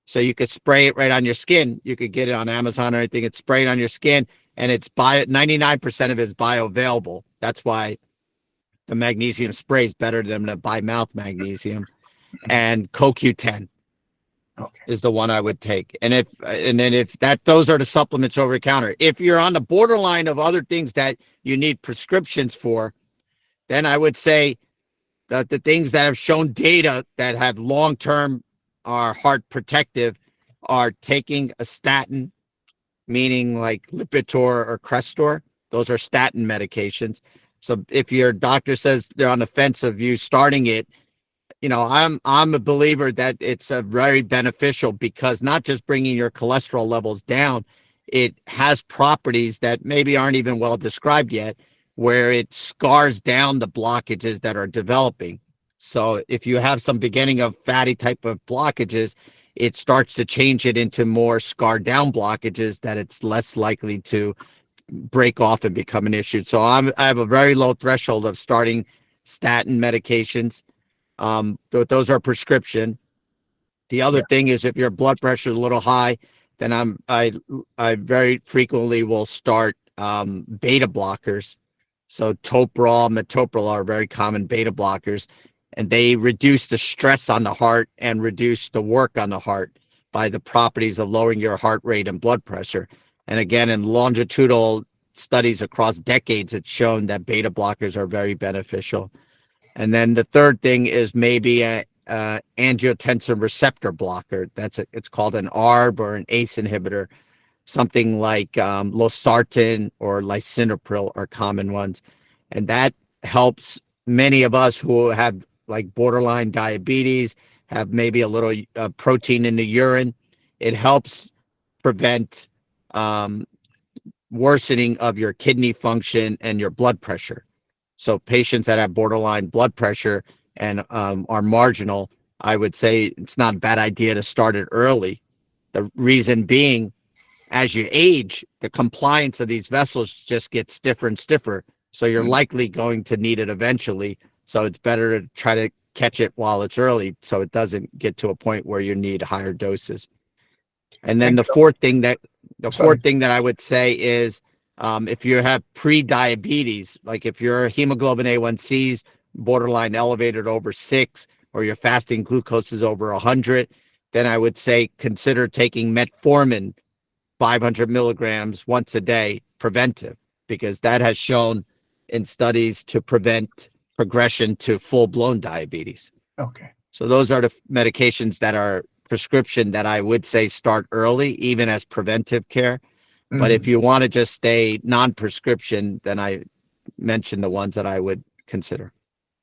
So you could spray it right on your skin. You could get it on Amazon or anything. It's sprayed on your skin, and it's 99% of it is bioavailable. That's why the magnesium spray is better than the by mouth magnesium. And CoQ10 is the one I would take. And if those are the supplements over the counter. If you're on the borderline of other things that you need prescriptions for, then I would say that the things that have shown data that have long-term are heart protective are taking a statin, meaning like Lipitor or Crestor. Those are statin medications. So if your doctor says they're on the fence of you starting it, I'm a believer that it's a very beneficial because not just bringing your cholesterol levels down, it has properties that maybe aren't even well described yet, where it scars down the blockages that are developing. So if you have some beginning of fatty type of blockages, it starts to change it into more scarred down blockages that it's less likely to break off and become an issue. So I have a very low threshold of starting statin medications. Those are prescription. The other thing is if your blood pressure is a little high, then I very frequently will start beta blockers. So toprol, metoprolol are very common beta blockers, and they reduce the stress on the heart and reduce the work on the heart by the properties of lowering your heart rate and blood pressure. And again, in longitudinal studies across decades, it's shown that beta blockers are very beneficial. And then the third thing is maybe a angiotensin receptor blocker. It's called an ARB or an ACE inhibitor. Something like losartan or lisinopril are common ones. And that helps many of us who have like borderline diabetes, have maybe a little protein in the urine. It helps prevent worsening of your kidney function and your blood pressure. So patients that have borderline blood pressure and are marginal, I would say it's not a bad idea to start it early. The reason being, as you age, the compliance of these vessels just gets stiffer and stiffer. So you're likely going to need it eventually. So it's better to try to catch it while it's early so it doesn't get to a point where you need higher doses. And then the fourth thing that I would say is if you have pre-diabetes, like if your hemoglobin A1C is borderline elevated over 6 or your fasting glucose is over 100, then I would say consider taking metformin 500 milligrams once a day preventive, because that has shown in studies to prevent progression to full-blown diabetes. Okay. So those are the medications that are prescription that I would say start early, even as preventive care. But if you want to just stay non-prescription, then I mentioned the ones that I would consider.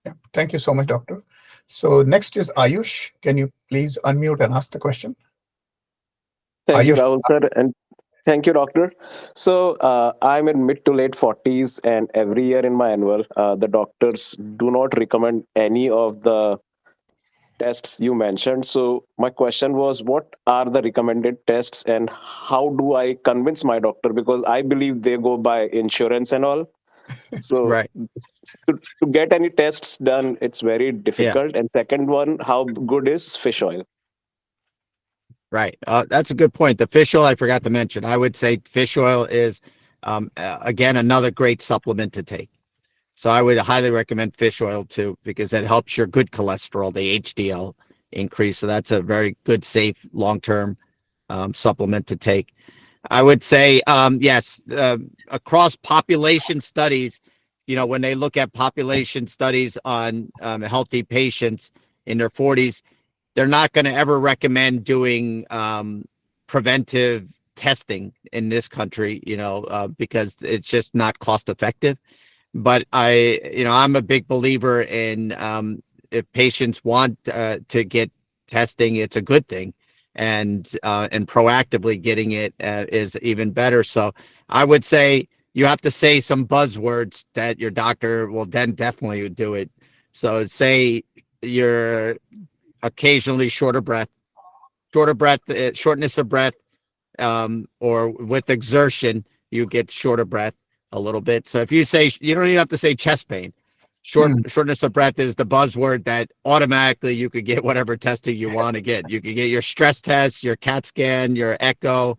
Yeah. Thank you so much, doctor. So next is Ayush. Can you please unmute and ask the question? Thank you, Ayush. Rahul sir, and thank you, doctor. So I'm in mid to late 40s, and every year in my annual, the doctors do not recommend any of the tests you mentioned. So my question was, what are the recommended tests, and how do I convince my doctor? Because I believe they go by insurance and all. So Right. to get any tests done, it's very Yeah. difficult. And second one, how good is fish oil? Right. That's a good point. The fish oil, I forgot to mention. I would say fish oil is, again, another great supplement to take. So I would highly recommend fish oil too, because it helps your good cholesterol, the HDL increase. So that's a very good, safe, long-term supplement to take. I would say, yes, across population studies, when they look at population studies on healthy patients in their 40s, they're not going to ever recommend doing preventive testing in this country, because it's just not cost effective. But I'm a big believer in if patients want to get testing, it's a good thing, and proactively getting it is even better. So I would say you have to say some buzzwords that your doctor will then definitely do it. So say you're occasionally shortness of breath, or with exertion, you get short of breath a little bit. So if you say, you don't even have to say chest pain. Shortness of breath is the buzzword that automatically you could get whatever testing you want to get. You could get your stress test, your CAT scan, your echo.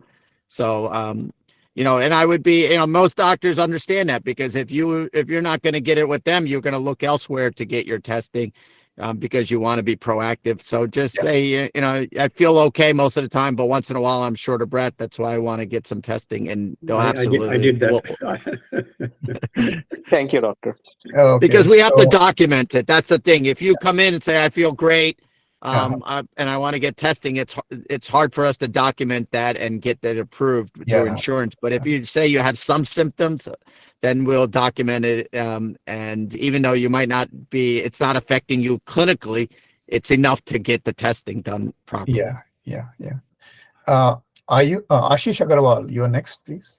So, and I would be, most doctors understand that, because if you're not going to get it with them, you're going to look elsewhere to get your testing. Because you want to be proactive. So just say, I feel okay most of the time, but once in a while I'm short of breath. That's why I want to get some testing, and they'll absolutely. I did that. Thank you, doctor. Okay. Because we have to document it. That's the thing. If you come in and say, I feel great, and I want to get testing, it's hard for us to document that and get that approved through insurance. But if you say you have some symptoms, then we'll document it. And even though you might not be, it's not affecting you clinically, it's enough to get the testing done properly. Yeah. Ashish Agarwal, you are next, please.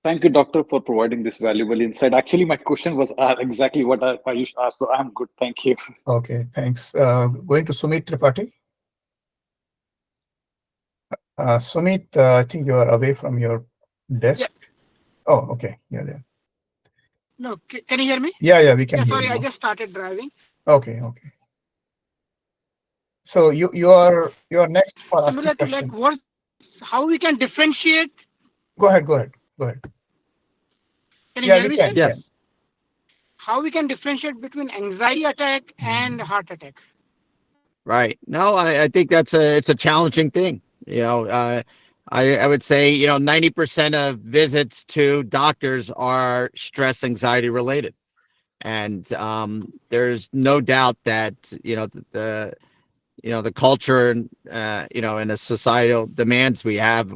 Thank you, doctor, for providing this valuable insight. Actually, my question was exactly what Ayush asked, so I'm good. Thank you. Okay, thanks. Going to Sumit Tripathi. Sumit, I think you are away from your desk. Yeah. Oh, okay. Yeah, there. No, can you hear me? Yeah, we can hear sorry, you. I just started driving. Okay. So you are next for asking Similar to question. how we can differentiate. Go ahead. Can you Yeah, hear we me, can. sir? Yes. How we can differentiate between anxiety attack and heart attack? Right. No, I think it's a challenging thing. I would say, 90% of visits to doctors are stress anxiety related. And there's no doubt that, the culture and, and the societal demands we have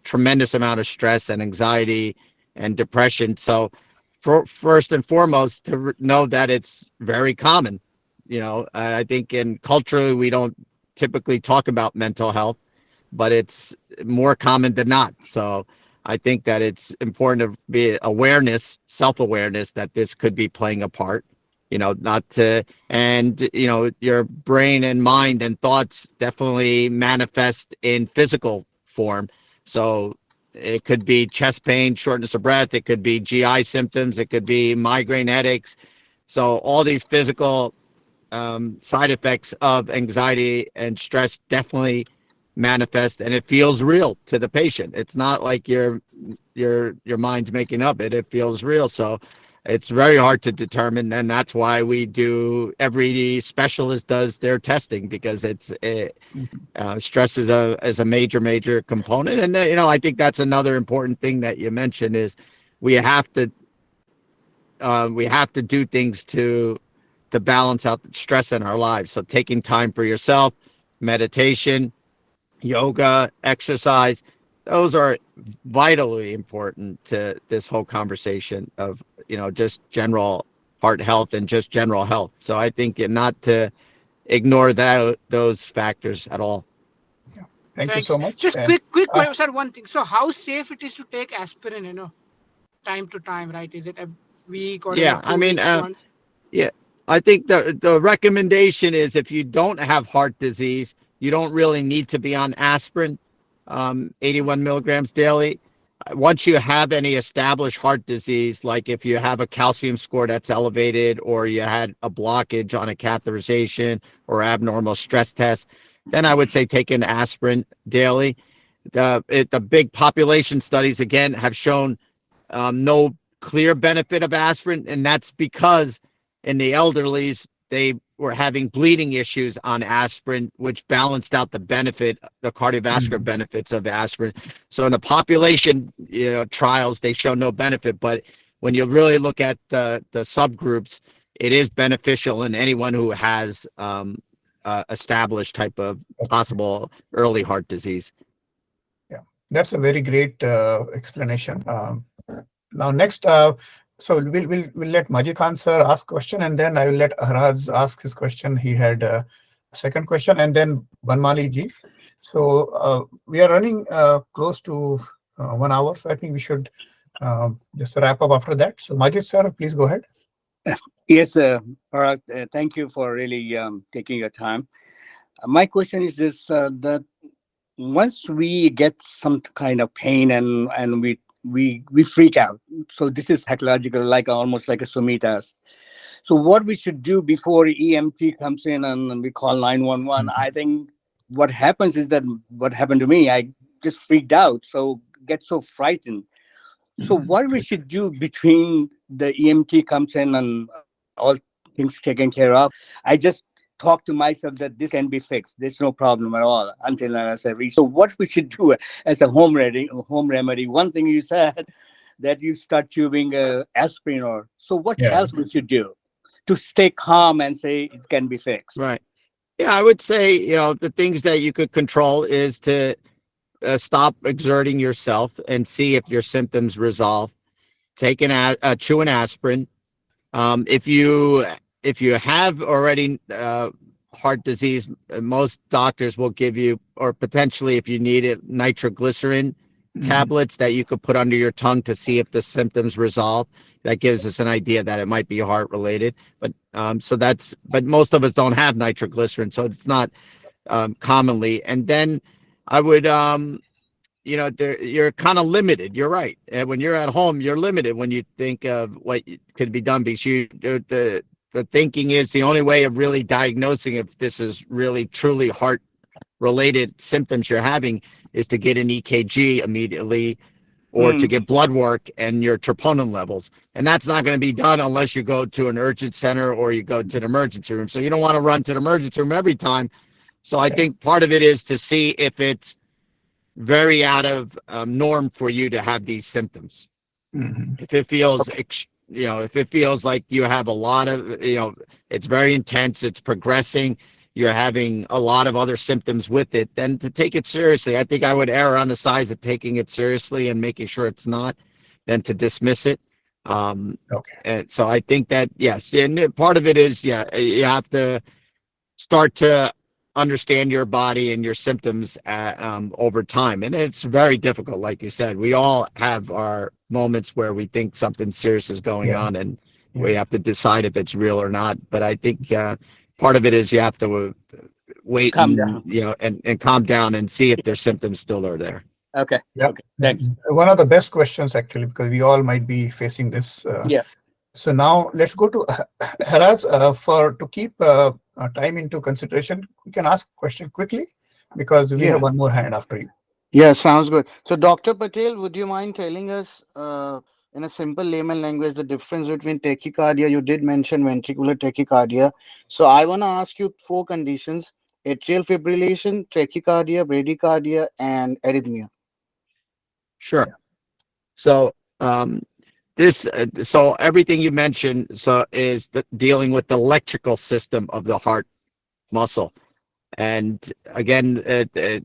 tremendous amount of stress and anxiety and depression. So first and foremost, to know that it's very common. I think culturally, we don't typically talk about mental health, but it's more common than not. So I think that it's important to be self-awareness that this could be playing a part, not to, and, your brain and mind and thoughts definitely manifest in physical form. So it could be chest pain, shortness of breath. It could be GI symptoms. It could be migraine headaches. So all these physical side effects of anxiety and stress definitely manifest, and it feels real to the patient. It's not like your mind's making up it feels real. So it's very hard to determine, and that's why every specialist does their testing, because stress is a major component. And I think that's another important thing that you mentioned is we have to do things to balance out the stress in our lives. So taking time for yourself, meditation, yoga, exercise, those are vitally important to this whole conversation of, just general heart health and just general health. So I think not to ignore those factors at all. Thank you so much. Just And quick question, sir. One thing. So, how safe it is to take aspirin? Time to time, right? Is it a week or Yeah, every I 2 weeks mean, once? yeah, I think the recommendation is if you don't have heart disease, you don't really need to be on aspirin, 81 milligrams daily. Once you have any established heart disease, like if you have a calcium score that's elevated or you had a blockage on a catheterization or abnormal stress test, then I would say take an aspirin daily. The big population studies, again, have shown no clear benefit of aspirin, and that's because in the elderlies, they were having bleeding issues on aspirin, which balanced out the benefit, the cardiovascular benefits of aspirin. So in the population, trials, they show no benefit, but when you really look at the subgroups, it is beneficial in anyone who has established type of possible early heart disease. Yeah, that's a very great explanation. Now next, so we'll let Majid Khan sir ask question, and then I will let Ahraj ask his question. He had a second question, and then Banmali ji. So we are running close to 1 hour, so I think we should just wrap up after that. So Majid sir, please go ahead. Yes, Parag, thank you for really taking your time. My question is this: that once we get some kind of pain and we freak out, so this is psychological, like almost like a Sumita's. So what we should do before EMT comes in and we call 911? I think what happens is that what happened to me, I just freaked out, so get so frightened. So what we should do between the EMT comes in and all things taken care of, I just talk to myself that this can be fixed. There's no problem at all until I reach. So what we should do as a home remedy. One thing you said that you start tubing aspirin or so. What else we should do to stay calm and say it can be fixed? Right. Yeah, I would say, the things that you could control is to stop exerting yourself and see if your symptoms resolve. Take chew an aspirin. If you have already heart disease, most doctors will give you, or potentially if you need it, nitroglycerin tablets that you could put under your tongue to see if the symptoms resolve. That gives us an idea that it might be heart related. But but most of us don't have nitroglycerin, so it's not commonly. And then I would you're kind of limited. You're right. And when you're at home, you're limited when you think of what could be done, because the thinking is the only way of really diagnosing if this is really truly heart related symptoms you're having is to get an EKG immediately or to get blood work and your troponin levels. And that's not going to be done unless you go to an urgent center or you go to the emergency room. So you don't want to run to the emergency room every time. So I think part of it is to see if it's very out of norm for you to have these symptoms. If it feels, if it feels like you have a lot of, it's very intense, it's progressing, you're having a lot of other symptoms with it, then to take it seriously. I think I would err on the side of taking it seriously and making sure it's not, than to dismiss it. And so I think that, yes, and part of it is, you have to start to understand your body and your symptoms over time. And it's very difficult. Like you said, we all have our moments where we think something serious is going on and we have to decide if it's real or not. But I think part of it is you have to wait Calm down. and calm down and see if their symptoms still are there. Okay. Yeah. Okay. Thanks. One of the best questions, actually, because we all might be facing this. So now let's go to Haraz to keep time into consideration. We can ask question quickly because we have one more hand after you. Yeah, sounds good. So, Dr. Patel, would you mind telling us in a simple layman language the difference between tachycardia? You did mention ventricular tachycardia. So, I want to ask you 4 conditions: atrial fibrillation, tachycardia, bradycardia, and arrhythmia. Sure. So, so everything you mentioned is dealing with the electrical system of the heart muscle. And again,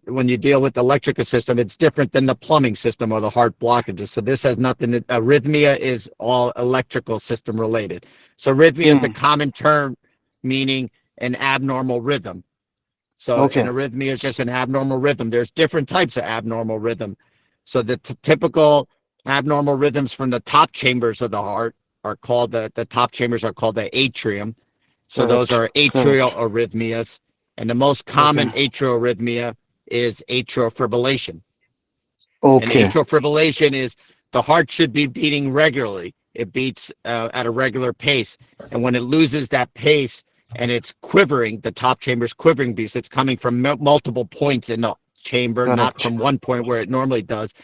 when you deal with the electrical system, it's different than the plumbing system or the heart blockages. So this has nothing to, arrhythmia is all electrical system related. So arrhythmia is the common term meaning an abnormal rhythm. So an Okay. arrhythmia is just an abnormal rhythm. There's different types of abnormal rhythm. So the typical abnormal rhythms from the top chambers of the heart are called the top chambers are called the atrium. So those Correct. are atrial arrhythmias. And the most common Okay. atrial arrhythmia is atrial fibrillation. And Okay. atrial fibrillation is the heart should be beating regularly. It beats at a regular pace. And when it loses that pace and it's quivering, the top chamber's quivering because it's coming from multiple points in the chamber, not Correct. from one point where it normally does.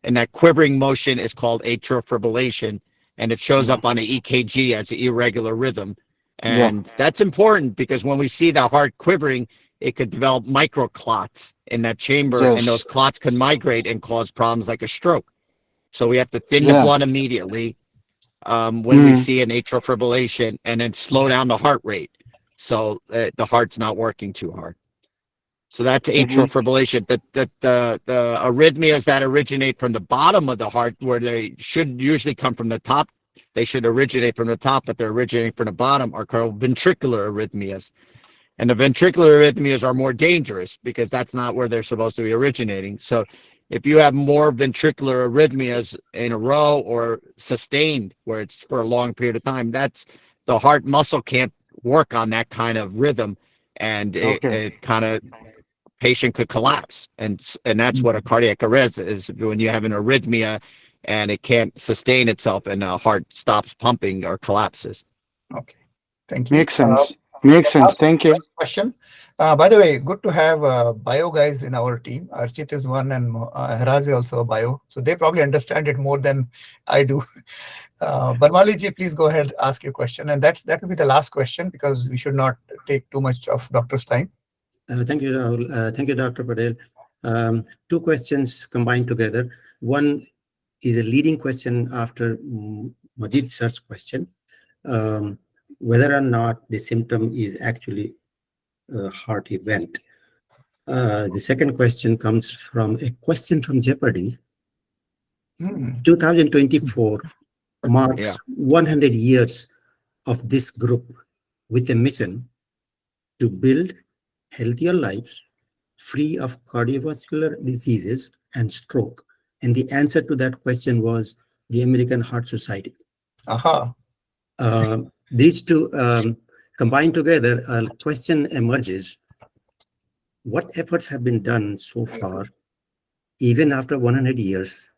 And that quivering motion is called atrial fibrillation. And it shows up on an EKG as an irregular rhythm. Yeah. And that's important because when we see the heart quivering, it could develop microclots in that chamber, and those Yes. clots can migrate and cause problems like a stroke. So we have to thin the Yeah. blood immediately when we Mm. see an atrial fibrillation, and then slow down the heart rate so the heart's not working too hard. So that's atrial fibrillation. The arrhythmias that originate from the bottom of the heart, where they should usually come from the top, they should originate from the top, but they're originating from the bottom, are called ventricular arrhythmias. And the ventricular arrhythmias are more dangerous because that's not where they're supposed to be originating. So if you have more ventricular arrhythmias in a row or sustained, where it's for a long period of time, that's the heart muscle can't work on that kind of rhythm, and it kind of patient could collapse. And that's what a cardiac arrest is, when you have an arrhythmia and it can't sustain itself and the heart stops pumping or collapses. Okay. Thank you. Makes sense. Makes sense. Thank you. Last question. By the way, good to have bio guys in our team. Archit is one, and Haraz is also a bio. So they probably understand it more than I do. Barmali ji, please go ahead, ask your question. And that will be the last question because we should not take too much of doctor's time. Thank you, Rahul. Thank you, Dr. Patel. Two questions combined together. One is a leading question after Majid sir's question, whether or not the symptom is actually a heart event. The second question comes from a question from Jeopardy. 2024 marks 100 years of this group with a mission to build healthier lives free of cardiovascular diseases and stroke. And the answer to that question was the American Heart Society. Aha. These two combined together, a question emerges: what efforts have been done so far, even after 100 years?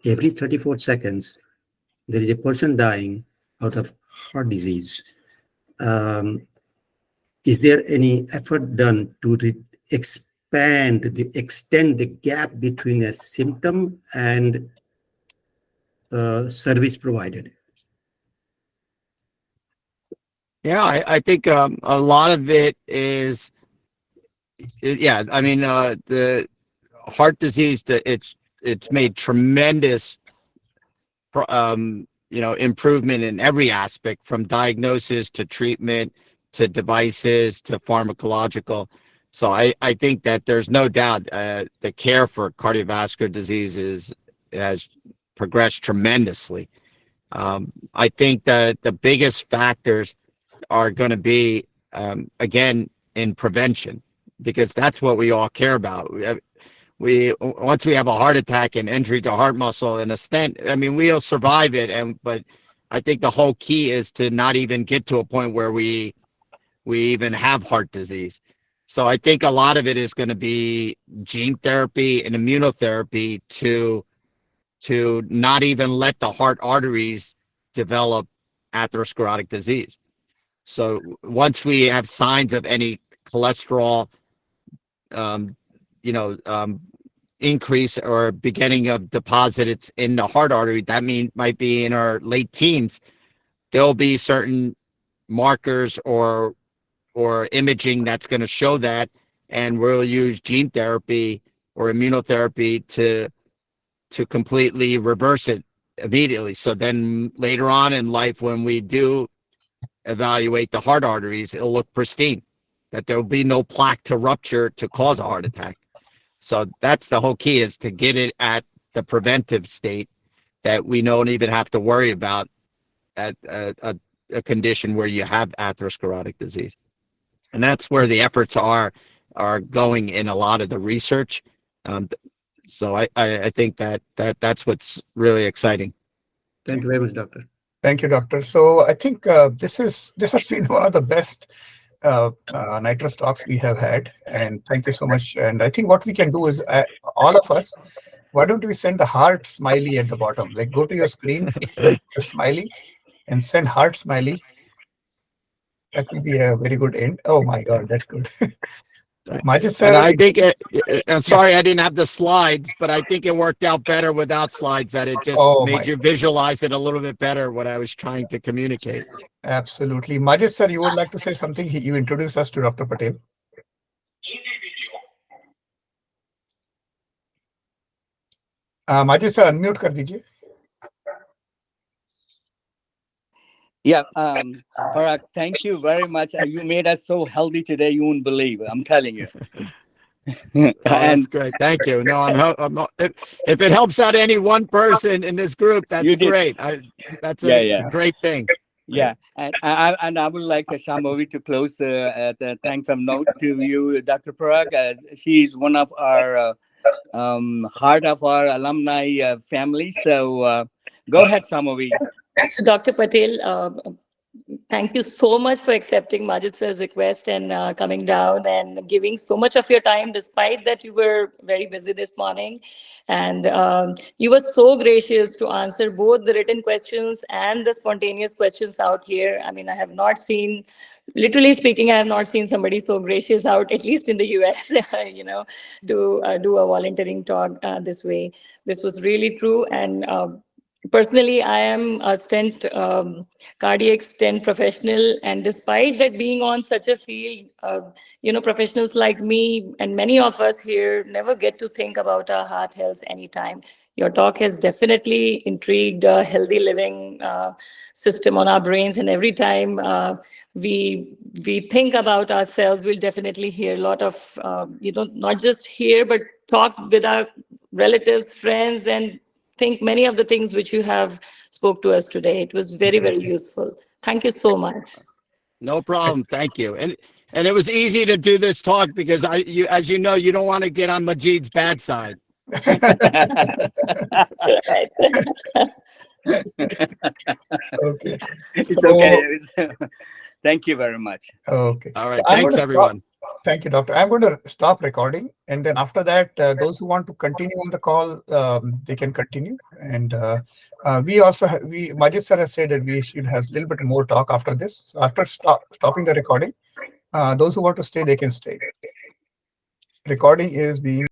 Every 34 seconds, there is a person dying out of heart disease. Is there any effort done to extend the gap between a symptom and service provided? Yeah, I think a lot of it is, I mean, the heart disease, it's made tremendous, improvement in every aspect, from diagnosis to treatment to devices to pharmacological. So I think that there's no doubt the care for cardiovascular diseases has progressed tremendously. I think that the biggest factors are going to be, again, in prevention, because that's what we all care about. We once we have a heart attack and injury to heart muscle and a stent, I mean, we'll survive it. But I think the whole key is to not even get to a point where we even have heart disease. So I think a lot of it is going to be gene therapy and immunotherapy to not even let the heart arteries develop atherosclerotic disease. So once we have signs of any cholesterol, increase or beginning of deposits in the heart artery, that might be in our late teens, there'll be certain markers or imaging that's going to show that, and we'll use gene therapy or immunotherapy to completely reverse it immediately. So then later on in life, when we do evaluate the heart arteries, it'll look pristine. that there will be no plaque to rupture to cause a heart attack. So that's the whole key, is to get it at the preventive state that we don't even have to worry about at a condition where you have atherosclerotic disease. And that's where the efforts are going in a lot of the research. So I think that's what's really exciting. Thank you very much, Doctor. Thank you, Doctor. So I think this has been one of the best NITRUS talks we have had, and thank you so much. And I think what we can do is, all of us, why don't we send the heart smiley at the bottom? Like, go to your screen, the smiley, and send heart smiley. That will be a very good end. Oh my God, that's good. Majid sir, and I think I'm sorry I didn't have the slides, but I think it worked out better without slides, that it just made you visualize it a little bit better, what I was trying to communicate. Absolutely. Majid sir, you would like to say something? You introduce us to Dr. Patel. Majid sir, unmute kar dijiye. Yeah, Parag, thank you very much. You made us so healthy today, you won't believe. I'm telling you. That's great. Thank you. No, I'm not, if it helps out any one person in this group, that's great. That's a great thing. Yeah, and I would like Shambhavi to close the thanks of note to you, Dr. Parag. She's one of our heart of our alumni family. So go ahead, Shambhavi. So, Dr. Patel, thank you so much for accepting Majid sir's request and coming down and giving so much of your time, despite that you were very busy this morning. And you were so gracious to answer both the written questions and the spontaneous questions out here. I mean, I have not seen, literally speaking, I have not seen somebody so gracious out, at least in the US, to do a volunteering talk this way. This was really true. And personally, I am a cardiac stent professional, and despite that being on such a field, professionals like me and many of us here never get to think about our heart health anytime. Your talk has definitely intrigued a healthy living system on our brains, and every time we think about ourselves, we'll definitely hear a lot of not just hear but talk with our relatives, friends, and think many of the things which you have spoke to us today. It was very, very useful. Thank you so much. No problem. Thank you. And it was easy to do this talk because as you know, you don't want to get on Majid's bad side. Okay. It's okay. Thank you very much. Okay. All right. Thanks, everyone. Thank you, Doctor. I'm going to stop recording, and then after that, those who want to continue on the call, they can continue. And we also Majid sir has said that we should have a little bit more talk after this. So after stopping the recording, those who want to stay, they can stay. Recording is being